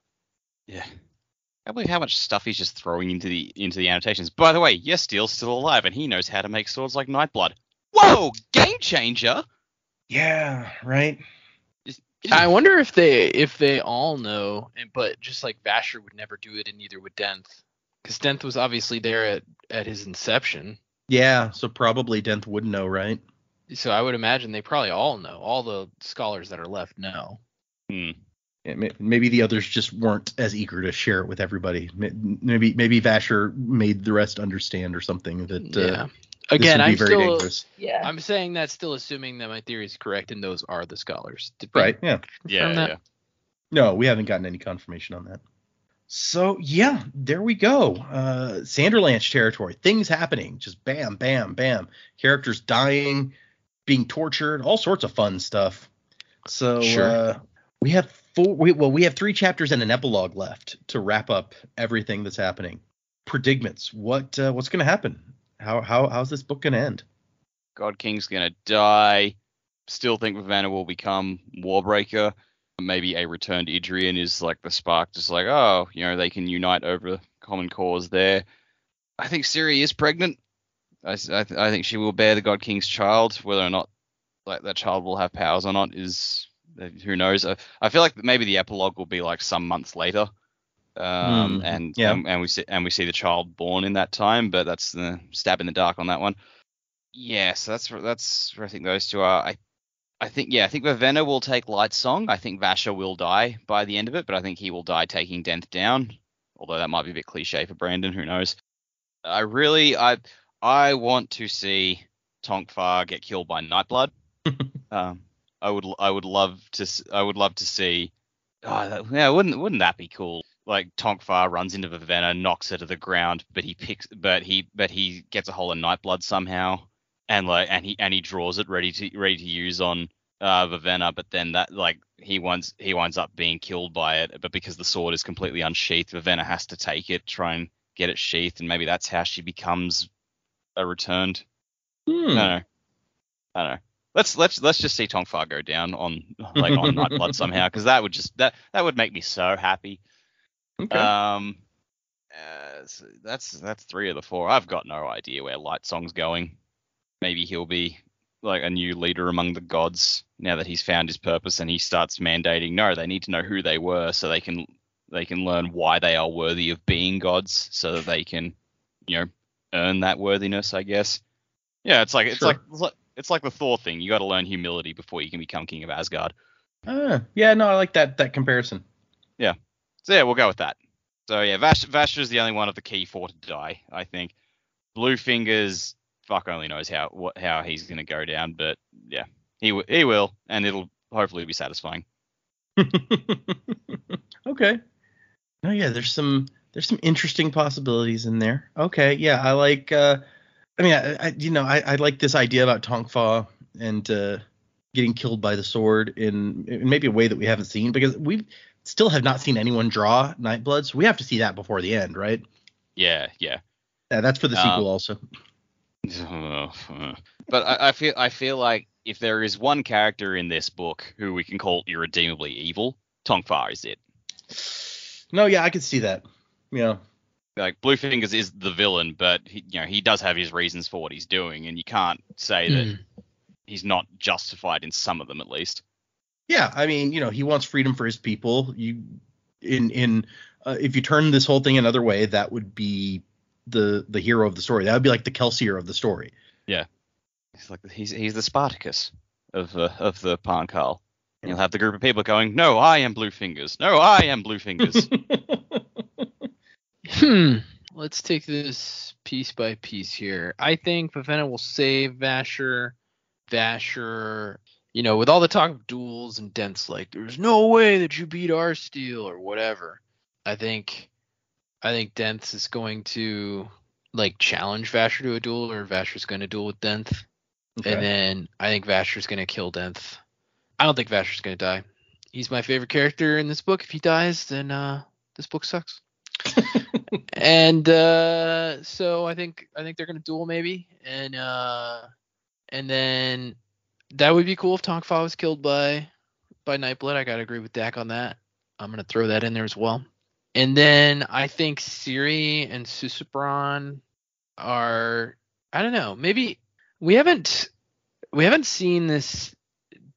Yeah. I can't believe how much stuff he's just throwing into the annotations. By the way, Yestiel's still alive and he knows how to make swords like Nightblood. Whoa, game changer. Yeah, right. I wonder if they all know, but just like Vasher would never do it, and neither would Denth, because Denth was obviously there at his inception. Yeah, so probably Denth would know, right? So I would imagine they probably all know. All the scholars that are left know. Yeah, maybe the others just weren't as eager to share it with everybody. Maybe Vasher made the rest understand or something that. Yeah. Again, I'm dangerous. Yeah. I'm saying that still assuming that my theory is correct and those are the scholars. Right. Yeah. Yeah. No, we haven't gotten any confirmation on that. So yeah, there we go. Sanderlanche territory. Things happening. Just bam, bam, bam. Characters dying, being tortured, all sorts of fun stuff. So sure. We have 3 chapters and an epilogue left to wrap up everything that's happening. Predicaments. What's going to happen? How's this book gonna end? God King's gonna die. Still think Ravenna will become Warbreaker. Maybe a returned Idrian is like the spark, just like, oh, they can unite over a common cause there. I think Ciri is pregnant. I think she will bear the God King's child. Whether or not like that child will have powers or not is who knows. I feel like maybe the epilogue will be like some months later. And we see the child born in that time, but that's the stab in the dark on that one. Yeah, so that's where I think those two are. I think Ravenna will take Lightsong. I think Vasher will die by the end of it, but I think he will die taking Denth down. Although that might be a bit cliche for Brandon, who knows? I want to see Tonkfar get killed by Nightblood. I would love to see. Wouldn't that be cool? Like Tonkfar runs into Ravenna, knocks her to the ground, but he gets a hold of Nightblood somehow, and he draws it ready to use on Ravenna, but then that he winds up being killed by it, but because the sword is completely unsheathed, Ravenna has to take it, try and get it sheathed, and maybe that's how she becomes a returned. I don't know. Let's just see Tonkfar go down on Nightblood somehow, because that would make me so happy. Okay. That's 3 of the 4. I've got no idea where Lightsong's going. Maybe he'll be like a new leader among the gods now that he's found his purpose, and he starts mandating, no, they need to know who they were so they can learn why they are worthy of being gods, so that they can, earn that worthiness, I guess. Yeah, it's like the Thor thing. You got to learn humility before you can become king of Asgard. Yeah, no, I like that comparison. Yeah. So yeah, we'll go with that. So yeah, Vasher's the only one of the key four to die, I think. Bluefingers, fuck only knows how he's gonna go down, but yeah, he will, and it'll hopefully be satisfying. Okay. No, yeah, there's some interesting possibilities in there. Okay, yeah, I like. I like this idea about Tongfa and getting killed by the sword in maybe a way that we haven't seen, because we still have not seen anyone draw Nightblood, so we have to see that before the end, right? Yeah. Yeah, that's for the sequel also. But I feel like if there is one character in this book who we can call irredeemably evil, Tongfa is it. No, yeah, I could see that. Yeah. Like Bluefingers is the villain, but he does have his reasons for what he's doing, and you can't say that he's not justified in some of them at least. Yeah, I mean, he wants freedom for his people. If you turn this whole thing another way, that would be the hero of the story. That would be like the Kelsier of the story. Yeah, he's the Spartacus of the Parnkal. And you'll have the group of people going, "No, I am Bluefingers. No, I am Bluefingers." Let's take this piece by piece here. I think Vivenna will save Vasher. Vasher, with all the talk of duels and Dent's like, there's no way that you beat our steel or whatever. I think Dent is going to challenge Vasher to a duel, or Vasher's going to duel with Dent. Okay. And then I think Vasher's going to kill Dent. I don't think Vasher's going to die. He's my favorite character in this book. If he dies, then this book sucks. And so I think they're going to duel maybe, and then that would be cool if Tongfa was killed by Nightblood. I gotta agree with Dak on that. I'm gonna throw that in there as well. And then I think Ciri and Susubron are, I don't know, maybe we haven't seen this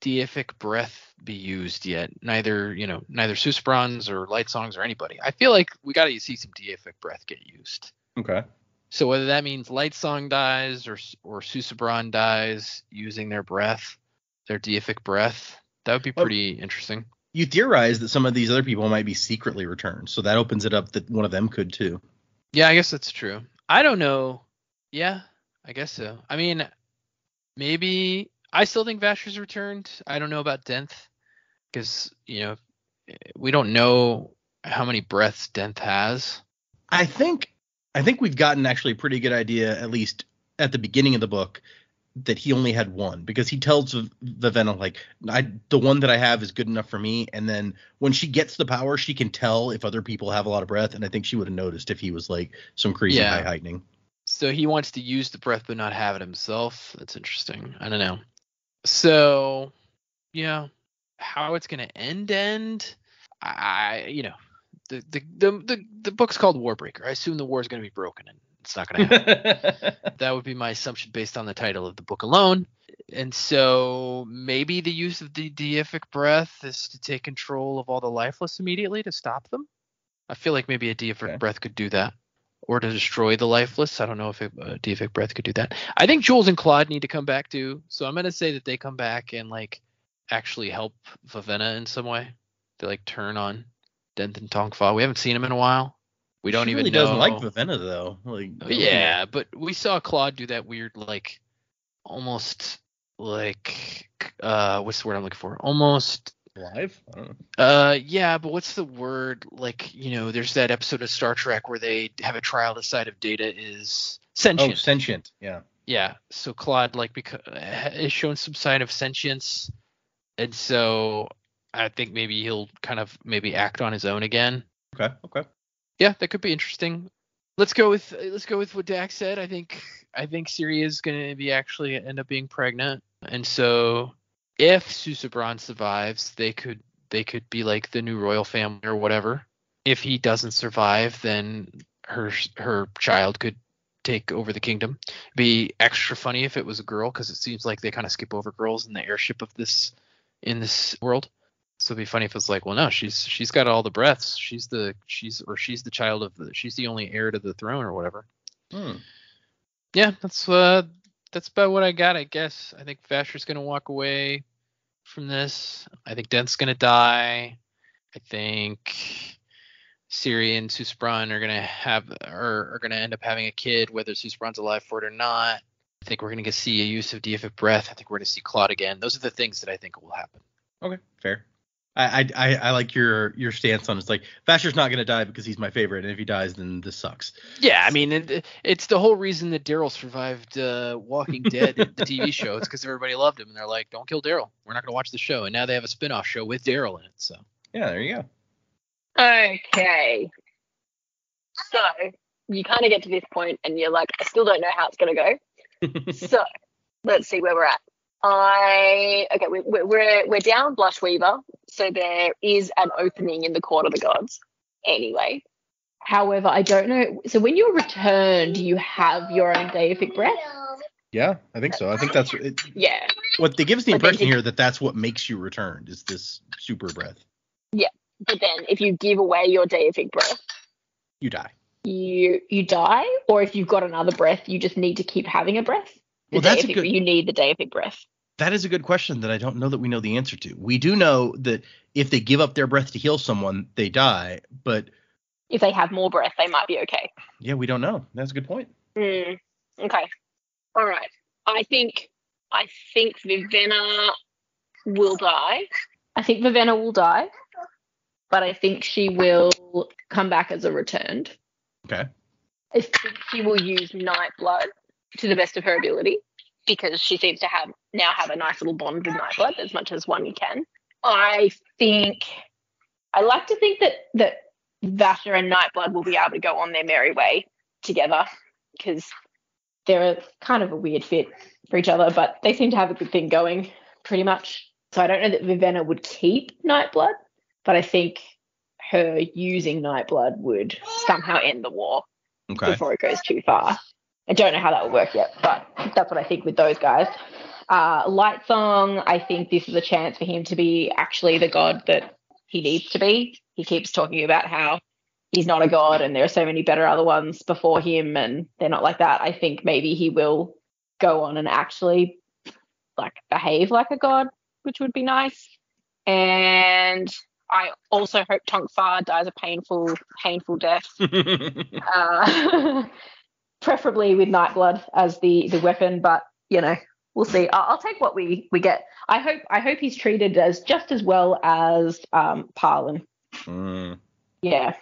deific breath be used yet. Neither Susubron's or Light Songs or anybody. I feel like we gotta see some deific breath get used. Okay. So whether that means Light Song dies or Susubron dies using their breath, their deific breath, that would be pretty interesting. You theorize that some of these other people might be secretly returned, so that opens it up that one of them could too. Yeah, I guess that's true. I don't know. Yeah, I guess so. I mean, maybe I still think Vasher's returned. I don't know about Denth, because we don't know how many breaths Denth has. I think we've gotten actually a pretty good idea, at least at the beginning of the book, that he only had one, because he tells Vivenna, the one that I have is good enough for me. And then when she gets the power, she can tell if other people have a lot of breath. And I think she would have noticed if he was some crazy high heightening. So he wants to use the breath but not have it himself. That's interesting. I don't know. So yeah, how it's gonna end? The book's called Warbreaker. I assume the war is going to be broken, and it's not going to happen. That would be my assumption based on the title of the book alone. And so maybe the use of the deific breath is to take control of all the lifeless immediately to stop them. I feel like maybe a deific breath could do that, or to destroy the lifeless. I don't know if a deific breath could do that. I think Jules and Claude need to come back too. So I'm going to say that they come back and actually help Vivenna in some way. They turn on Dent and Tongfa. We haven't seen him in a while. We don't even know. He doesn't like Vivenna though. Yeah, but we saw Claude do that weird, almost what's the word I'm looking for? Almost live. I don't know. Yeah, but what's the word? There's that episode of Star Trek where they have a trial to decide if Data is sentient. Oh, sentient. Yeah. Yeah. So Claude is showing some sign of sentience, and so I think maybe he'll kind of act on his own again. Okay. Yeah, that could be interesting. Let's go with what Dak said. I think Ciri is going to be actually end up being pregnant, and so if Susubron survives, they could be the new royal family or whatever. If he doesn't survive, then her child could take over the kingdom. Be extra funny if it was a girl, because it seems like they kind of skip over girls in the airship of this world. So it'd be funny if it's like, well, no, she's got all the breaths. She's the child of she's the only heir to the throne or whatever. Yeah, that's about what I got, I guess. I think Vasher's gonna walk away from this. I think Dent's gonna die. I think Ciri and Susebron are gonna end up having a kid, whether Susebron's alive for it or not. I think we're gonna see a use of deific breath. I think we're gonna see Claude again. Those are the things that I think will happen. Okay, fair. I like your stance on it. It's like Vasher's not gonna die because he's my favorite, and if he dies, then this sucks. Yeah, I mean, it's the whole reason that Daryl survived Walking Dead, the TV show. It's because everybody loved him, and they're like, "Don't kill Daryl. We're not gonna watch the show." And now they have a spin-off show with Daryl in it. So yeah, there you go. Okay. So you kind of get to this point, and you're like, I still don't know how it's gonna go. So let's see where we're at. We're down Blushweaver, so there is an opening in the Court of the Gods. Anyway, however, I don't know. So when you're returned, you have your own deific breath. Yeah, I think so. I think that's it. Yeah. What they give us the impression here that's what makes you returned is this super breath. Yeah, but then if you give away your deific breath, you die. You die, or if you've got another breath, you just need to keep having a breath. You need the deific breath. That is a good question that I don't know that we know the answer to. We do know that if they give up their breath to heal someone, they die, but if they have more breath, they might be okay. Yeah, we don't know. That's a good point. Okay. All right. I think Vivenna will die. But I think she will come back as a returned. Okay. I think she will use Nightblood to the best of her ability, because she seems to have a nice little bond with Nightblood, as much as one can. I like to think that Vasher and Nightblood will be able to go on their merry way together, because they're kind of a weird fit for each other, but they seem to have a good thing going, pretty much. So I don't know that Vivenna would keep Nightblood, but I think her using Nightblood would somehow end the war before it goes too far. I don't know how that will work yet, but that's what I think with those guys. Lightsong, I think this is a chance for him to be actually the god that he needs to be. He keeps talking about how he's not a god and there are so many better other ones before him and they're not like that. I think maybe he will go on and actually behave like a god, which would be nice. And I also hope Tongfa dies a painful death. Preferably with Nightblood as the weapon, but we'll see. I'll take what we get. I hope he's treated as just as well as Parlin. Yeah,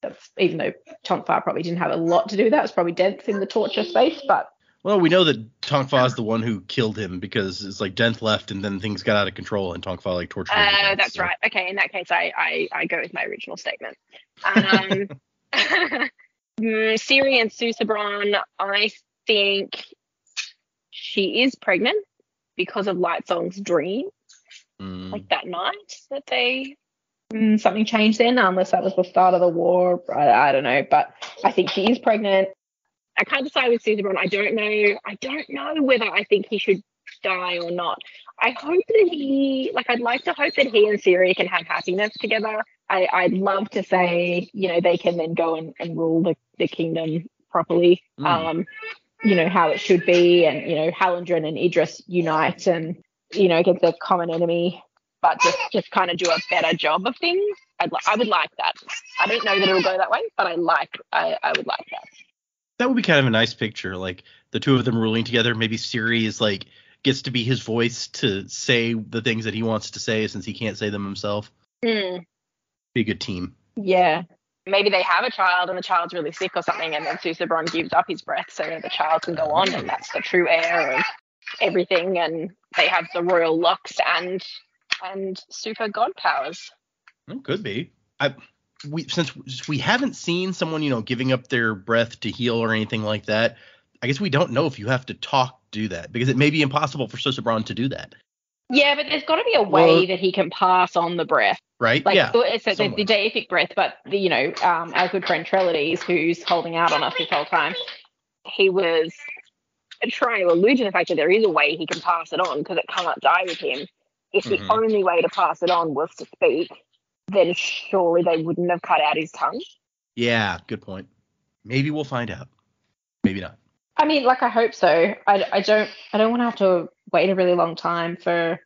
that's, even though Tongfa probably didn't have a lot to do with that. It was probably Denth in the torture space, but well, we know that Tongfa is the one who killed him, because it's like Denth left and then things got out of control and Tongfa tortured him. That's right. Okay, in that case, I go with my original statement. Ciri and Susebron, I think she is pregnant because of Lightsong's dream. Like that night that they something changed then, unless that was the start of the war. I don't know, but I think she is pregnant. I can't decide with Susebron. I don't know whether I think he should die or not. I hope that I'd like to hope that he and Ciri can have happiness together. I'd love to say, they can then go and rule the kingdom properly, how it should be, and, Hallandren and Idris unite and, against their common enemy, but just kind of do a better job of things. I would like that. I don't know that it'll go that way, but I would like that. That would be kind of a nice picture, like the two of them ruling together. Maybe Ciri is gets to be his voice to say the things that he wants to say since he can't say them himself. Be a good team. Yeah. Maybe they have a child and the child's really sick or something, and then Susebron gives up his breath so that the child can go on, and that's the true heir of everything, and they have the royal locks and super god powers. It could be. Since we haven't seen someone, giving up their breath to heal or anything like that, I guess we don't know if you have to talk to do that, because it may be impossible for Susebron to do that. Yeah, but there's got to be a way that he can pass on the breath. Right? Yeah. So the deific breath, but our good friend Trellides, who's holding out on us this whole time, he was trying to allude to the fact that there is a way he can pass it on because it can't die with him. If the only way to pass it on was to speak, then surely they wouldn't have cut out his tongue. Yeah, good point. Maybe we'll find out. Maybe not. I mean, like, I hope so. I don't want to have to wait a really long time for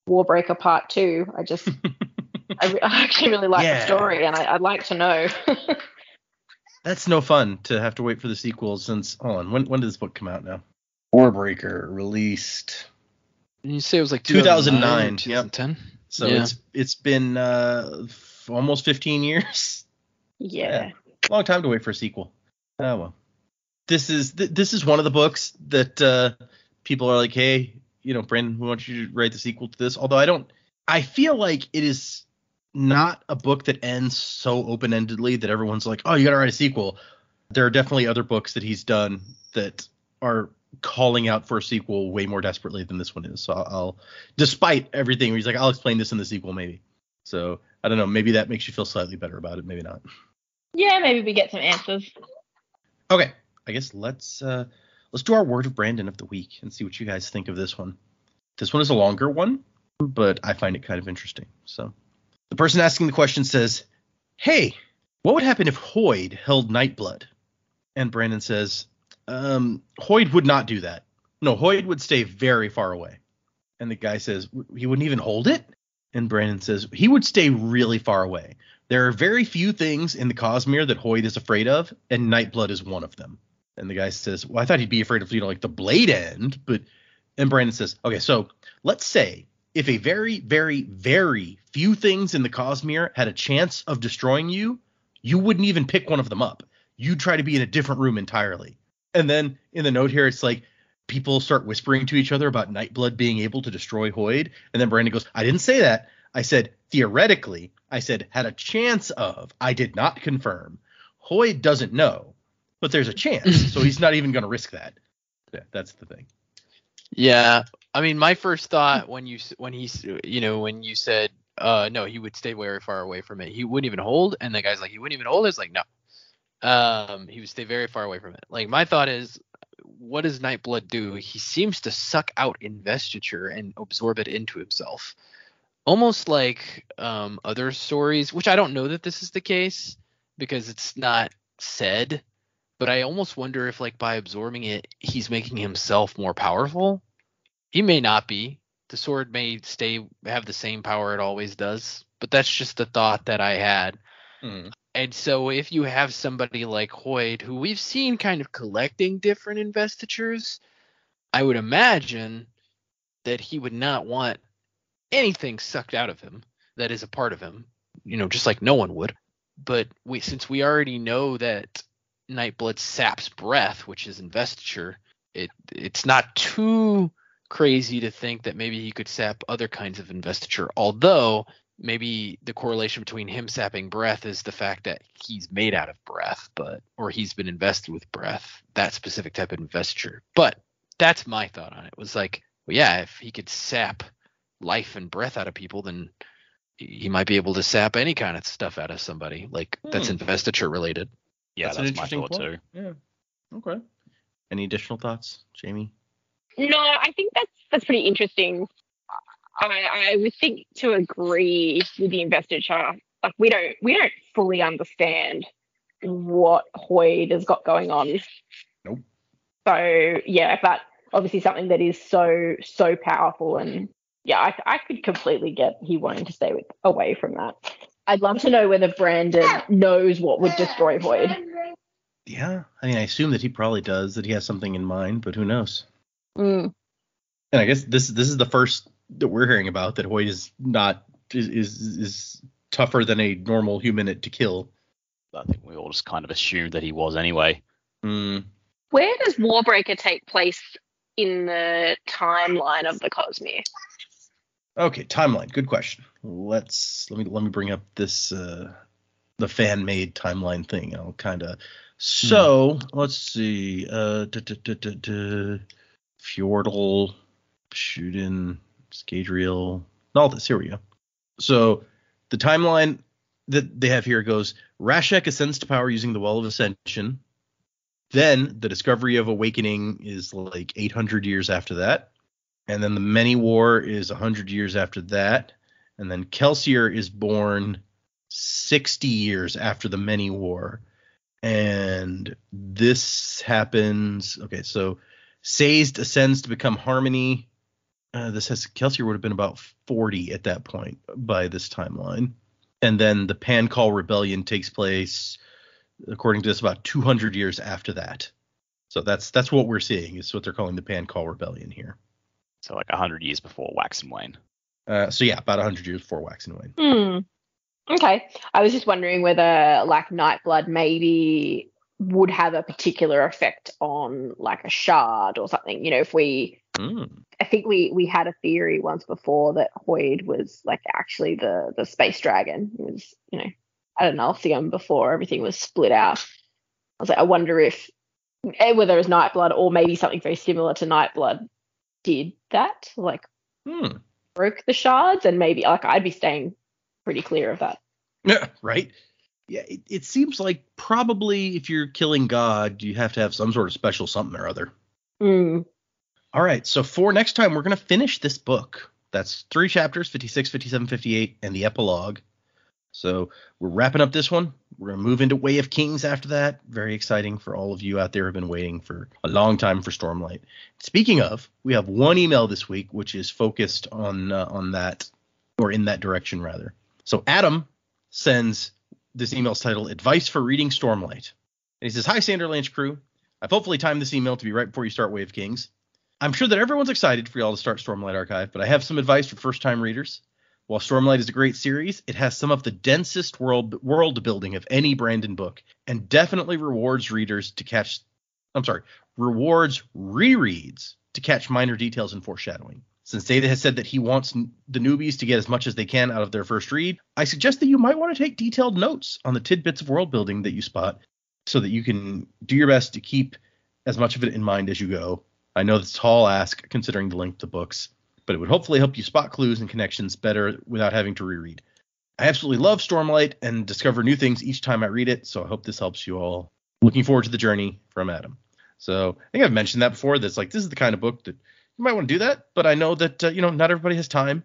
Warbreaker Part 2. I actually really like the story, and I'd like to know. That's no fun to have to wait for the sequel since, hold on, when did this book come out now? Warbreaker released. You say it was like 2009, 2010? Yep. So it's been almost 15 years. Yeah. Long time to wait for a sequel. Oh well. This is one of the books that people are like, hey, Brandon, we want you to write the sequel to this. Although I feel like it is not a book that ends so open-endedly that everyone's like, oh, you got to write a sequel. There are definitely other books that he's done that are calling out for a sequel way more desperately than this one is. So I'll despite everything, he's like, I'll explain this in the sequel maybe. So I don't know. Maybe that makes you feel slightly better about it. Maybe not. Yeah, maybe we get some answers. Okay. I guess let's do our word of Brandon of the week and see what you guys think of this one. This one is a longer one, but I find it kind of interesting. So the person asking the question says, hey, what would happen if Hoyd held Nightblood? And Brandon says, Hoyd would not do that. No, Hoyd would stay very far away. And the guy says, he wouldn't even hold it? And Brandon says, he would stay really far away. There are very few things in the Cosmere that Hoyd is afraid of, and Nightblood is one of them. And the guy says, well, I thought he'd be afraid of, like the Blade End. And Brandon says, okay, so let's say if a very, very, very few things in the Cosmere had a chance of destroying you, you wouldn't even pick one of them up. You'd try to be in a different room entirely. And then in the note here, it's like people start whispering to each other about Nightblood being able to destroy Hoyd. And then Brandon goes, I didn't say that. I said, theoretically, I said, had a chance of. I did not confirm. Hoyd doesn't know, but there's a chance. So he's not even going to risk that. Yeah, that's the thing. Yeah. I mean, my first thought when you said, no, he would stay very far away from it. He wouldn't even hold. And the guy's like, he wouldn't even hold. It's like, no. He would stay very far away from it. Like, my thought is, what does Nightblood do? He seems to suck out investiture and absorb it into himself. Almost like other stories, which I don't know that this is the case because it's not said, but I almost wonder if, like, by absorbing it, he's making himself more powerful. He may not be. The sword may have the same power it always does, but that's just the thought that I had. And so if you have somebody like Hoyd, who we've seen kind of collecting different investitures, I would imagine that he would not want anything sucked out of him that is a part of him, just like no one would. But since we already know that Nightblood saps breath, which is investiture, it's not too crazy to think that maybe he could sap other kinds of investiture, although maybe the correlation between him sapping breath is the fact that he's made out of breath, or he's been invested with breath, that specific type of investiture. But that's my thought on it. Was like, well, yeah, if he could sap life and breath out of people, then he might be able to sap any kind of stuff out of somebody, like that's investiture related. Yeah, that's my thought too. Yeah. Okay. Any additional thoughts, Jamie? No, I think that's pretty interesting. I would think to agree with the investiture. Like, we don't fully understand what Hoyd has got going on. Nope. So yeah, but obviously something that is so powerful, and yeah, I could completely get he wanting to stay away from that. I'd love to know whether Brandon knows what would destroy Hoyd. Yeah, I mean, I assume that he probably does, that he has something in mind, but who knows? And I guess this is the first that we're hearing about that Hoyd is not is tougher than a normal human to kill. I think we all just kind of assumed that he was anyway. Where does Warbreaker take place in the timeline of the Cosmere? Okay, timeline. Good question. Let me bring up this the fan made timeline thing. I'll kind of let's see. Fjordal, Shootin, Scadrial, all this. Here we go. So the timeline that they have here goes: Rashek ascends to power using the Well of Ascension. Then the discovery of awakening is like 800 years after that. And then the Many War is 100 years after that. And then Kelsier is born 60 years after the Many War. And this happens. Okay, so Sazed ascends to become Harmony. This has Kelsier would have been about 40 at that point by this timeline. And then the Pancall Rebellion takes place, according to this, about 200 years after that. So that's what we're seeing, is what they're calling the Pancall Rebellion here. So like 100 years before Wax and Wane. So yeah, about 100 years before Wax and Wane. Okay. I was just wondering whether like Nightblood maybe would have a particular effect on like a shard or something. You know, if we I think we had a theory once before that Hoyd was like actually the space dragon. It was, you know, at Analthium before everything was split out. I was like, I wonder if whether it was Nightblood or maybe something very similar to Nightblood did that, like broke the shards, and maybe like I'd be staying pretty clear of that. Yeah, right. Yeah, it seems like probably if you're killing God, you have to have some sort of special something or other. All right, so for next time, we're going to finish this book. That's 3 chapters, 56, 57, 58, and the epilogue. So we're wrapping up this one. We're going to move into Way of Kings after that. Very exciting for all of you out there who have been waiting for a long time for Stormlight. Speaking of, we have one email this week, which is focused on that, or in that direction, rather. So Adam sends this email's titled Advice for Reading Stormlight. And he says, Hi, Sanderlanche crew. I've hopefully timed this email to be right before you start Way of Kings. I'm sure that everyone's excited for y'all to start Stormlight Archive, but I have some advice for first-time readers. While Stormlight is a great series, it has some of the densest world building of any Brandon book, and definitely rewards rereads to catch minor details and foreshadowing. Since Zeta has said that he wants the newbies to get as much as they can out of their first read, I suggest that you might want to take detailed notes on the tidbits of world building that you spot, so that you can do your best to keep as much of it in mind as you go. I know that's a tall ask considering the length of books, but it would hopefully help you spot clues and connections better without having to reread. I absolutely love Stormlight and discover new things each time I read it, so I hope this helps you all. Looking forward to the journey, from Adam. So I think I've mentioned that before. That's like, this is the kind of book that you might want to do that, but I know that not everybody has time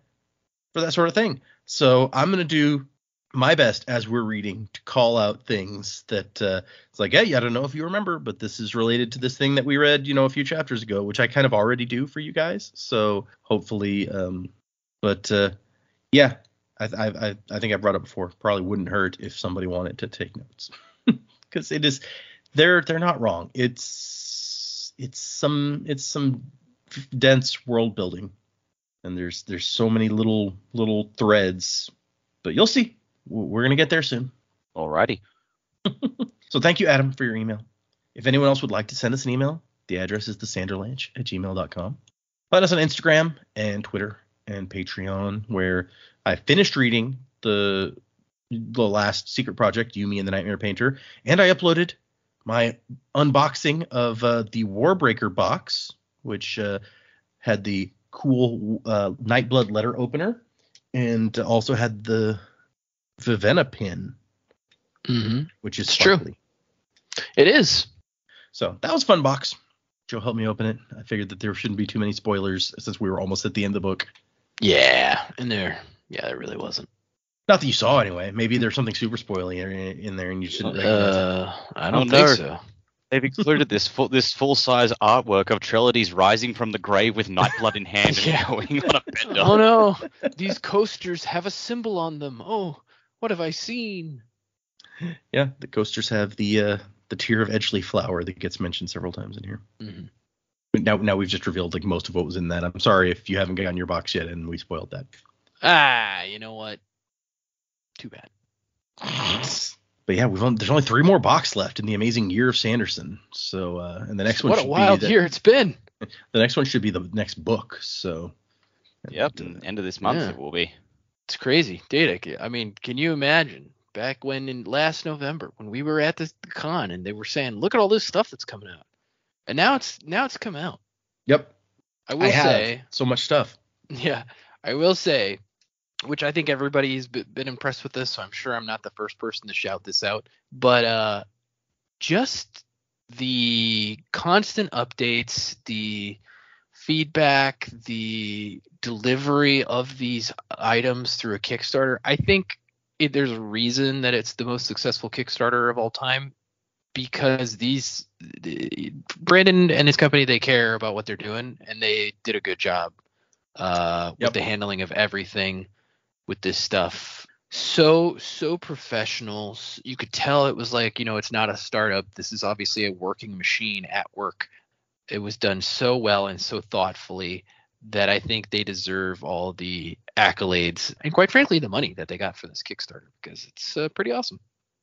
for that sort of thing. So I'm going to do my best as we're reading to call out things that it's like, hey, I don't know if you remember, but this is related to this thing that we read, a few chapters ago, which I kind of already do for you guys. So hopefully, yeah, I think I brought it before. Probably wouldn't hurt if somebody wanted to take notes, because it is, they're not wrong. It's some dense world building, and there's so many little threads, but you'll see. We're going to get there soon. Alrighty. So thank you, Adam, for your email. If anyone else would like to send us an email, the address is thesanderlanche@gmail.com. Find us on Instagram and Twitter and Patreon, where I finished reading the last secret project, You, Me, and the Nightmare Painter, and I uploaded my unboxing of the Warbreaker box, which had the cool Nightblood letter opener, and also had the Vivenna pin, which is sparkly. True. It is. So that was a fun box. Joe helped me open it. I figured that there shouldn't be too many spoilers since we were almost at the end of the book. Yeah, there really wasn't. Not that you saw anyway. Maybe there's something super spoily in there and you shouldn't recognize it. I don't think so. They've included this full-size artwork of Trellides rising from the grave with Nightblood in hand and going on a bender. Oh no, these coasters have a symbol on them. Oh, what have I seen? Yeah, the coasters have the tear of Edgeley flower that gets mentioned several times in here. Now we've just revealed like most of what was in that. I'm sorry if you haven't gotten your box yet and we spoiled that. You know what? Too bad. But yeah, there's only 3 more box left in the amazing year of Sanderson. So and the next one. What a wild year it's been. The next one should be the next book. So. Yep, end of this month it will be. It's crazy, dude. I mean, can you imagine back when in last November when we were at the con and they were saying, "Look at all this stuff that's coming out," and now it's come out. Yep. I will say so much stuff. Yeah, I will say, which I think everybody's been impressed with this, so I'm sure I'm not the first person to shout this out. But just the constant updates, the feedback, the delivery of these items through a Kickstarter, I think there's a reason that it's the most successful Kickstarter of all time, because Brandon and his company, they care about what they're doing, and they did a good job with the handling of everything with this stuff. So professional. You could tell it was like, it's not a startup. This is obviously a working machine at work. It was done so well and so thoughtfully that I think they deserve all the accolades and, quite frankly, the money that they got for this Kickstarter, because it's pretty awesome.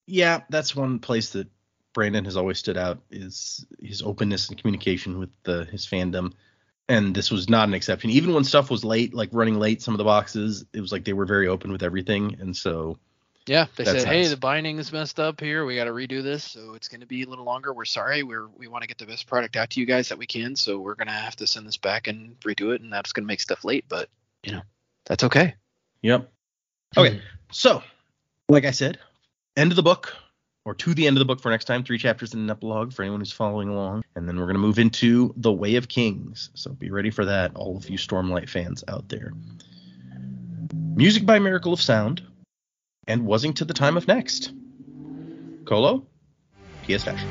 Yeah, that's one place that Brandon has always stood out, is his openness and communication with his fandom. And this was not an exception. Even when stuff was late, like running late, some of the boxes, it was like they were very open with everything. And so, yeah, they said, hey, nice. the binding is messed up here. We got to redo this. So it's going to be a little longer. We're sorry. We want to get the best product out to you guys that we can. So we're going to have to send this back and redo it. And that's going to make stuff late. But, that's okay. Yep. Okay. So, like I said, end of the book, or to the end of the book for next time, 3 chapters and an epilogue for anyone who's following along. And then we're going to move into The Way of Kings. So be ready for that, all of you Stormlight fans out there. Music by Miracle of Sound, and Wasing to the Time of Next. Colo, PS Fashion.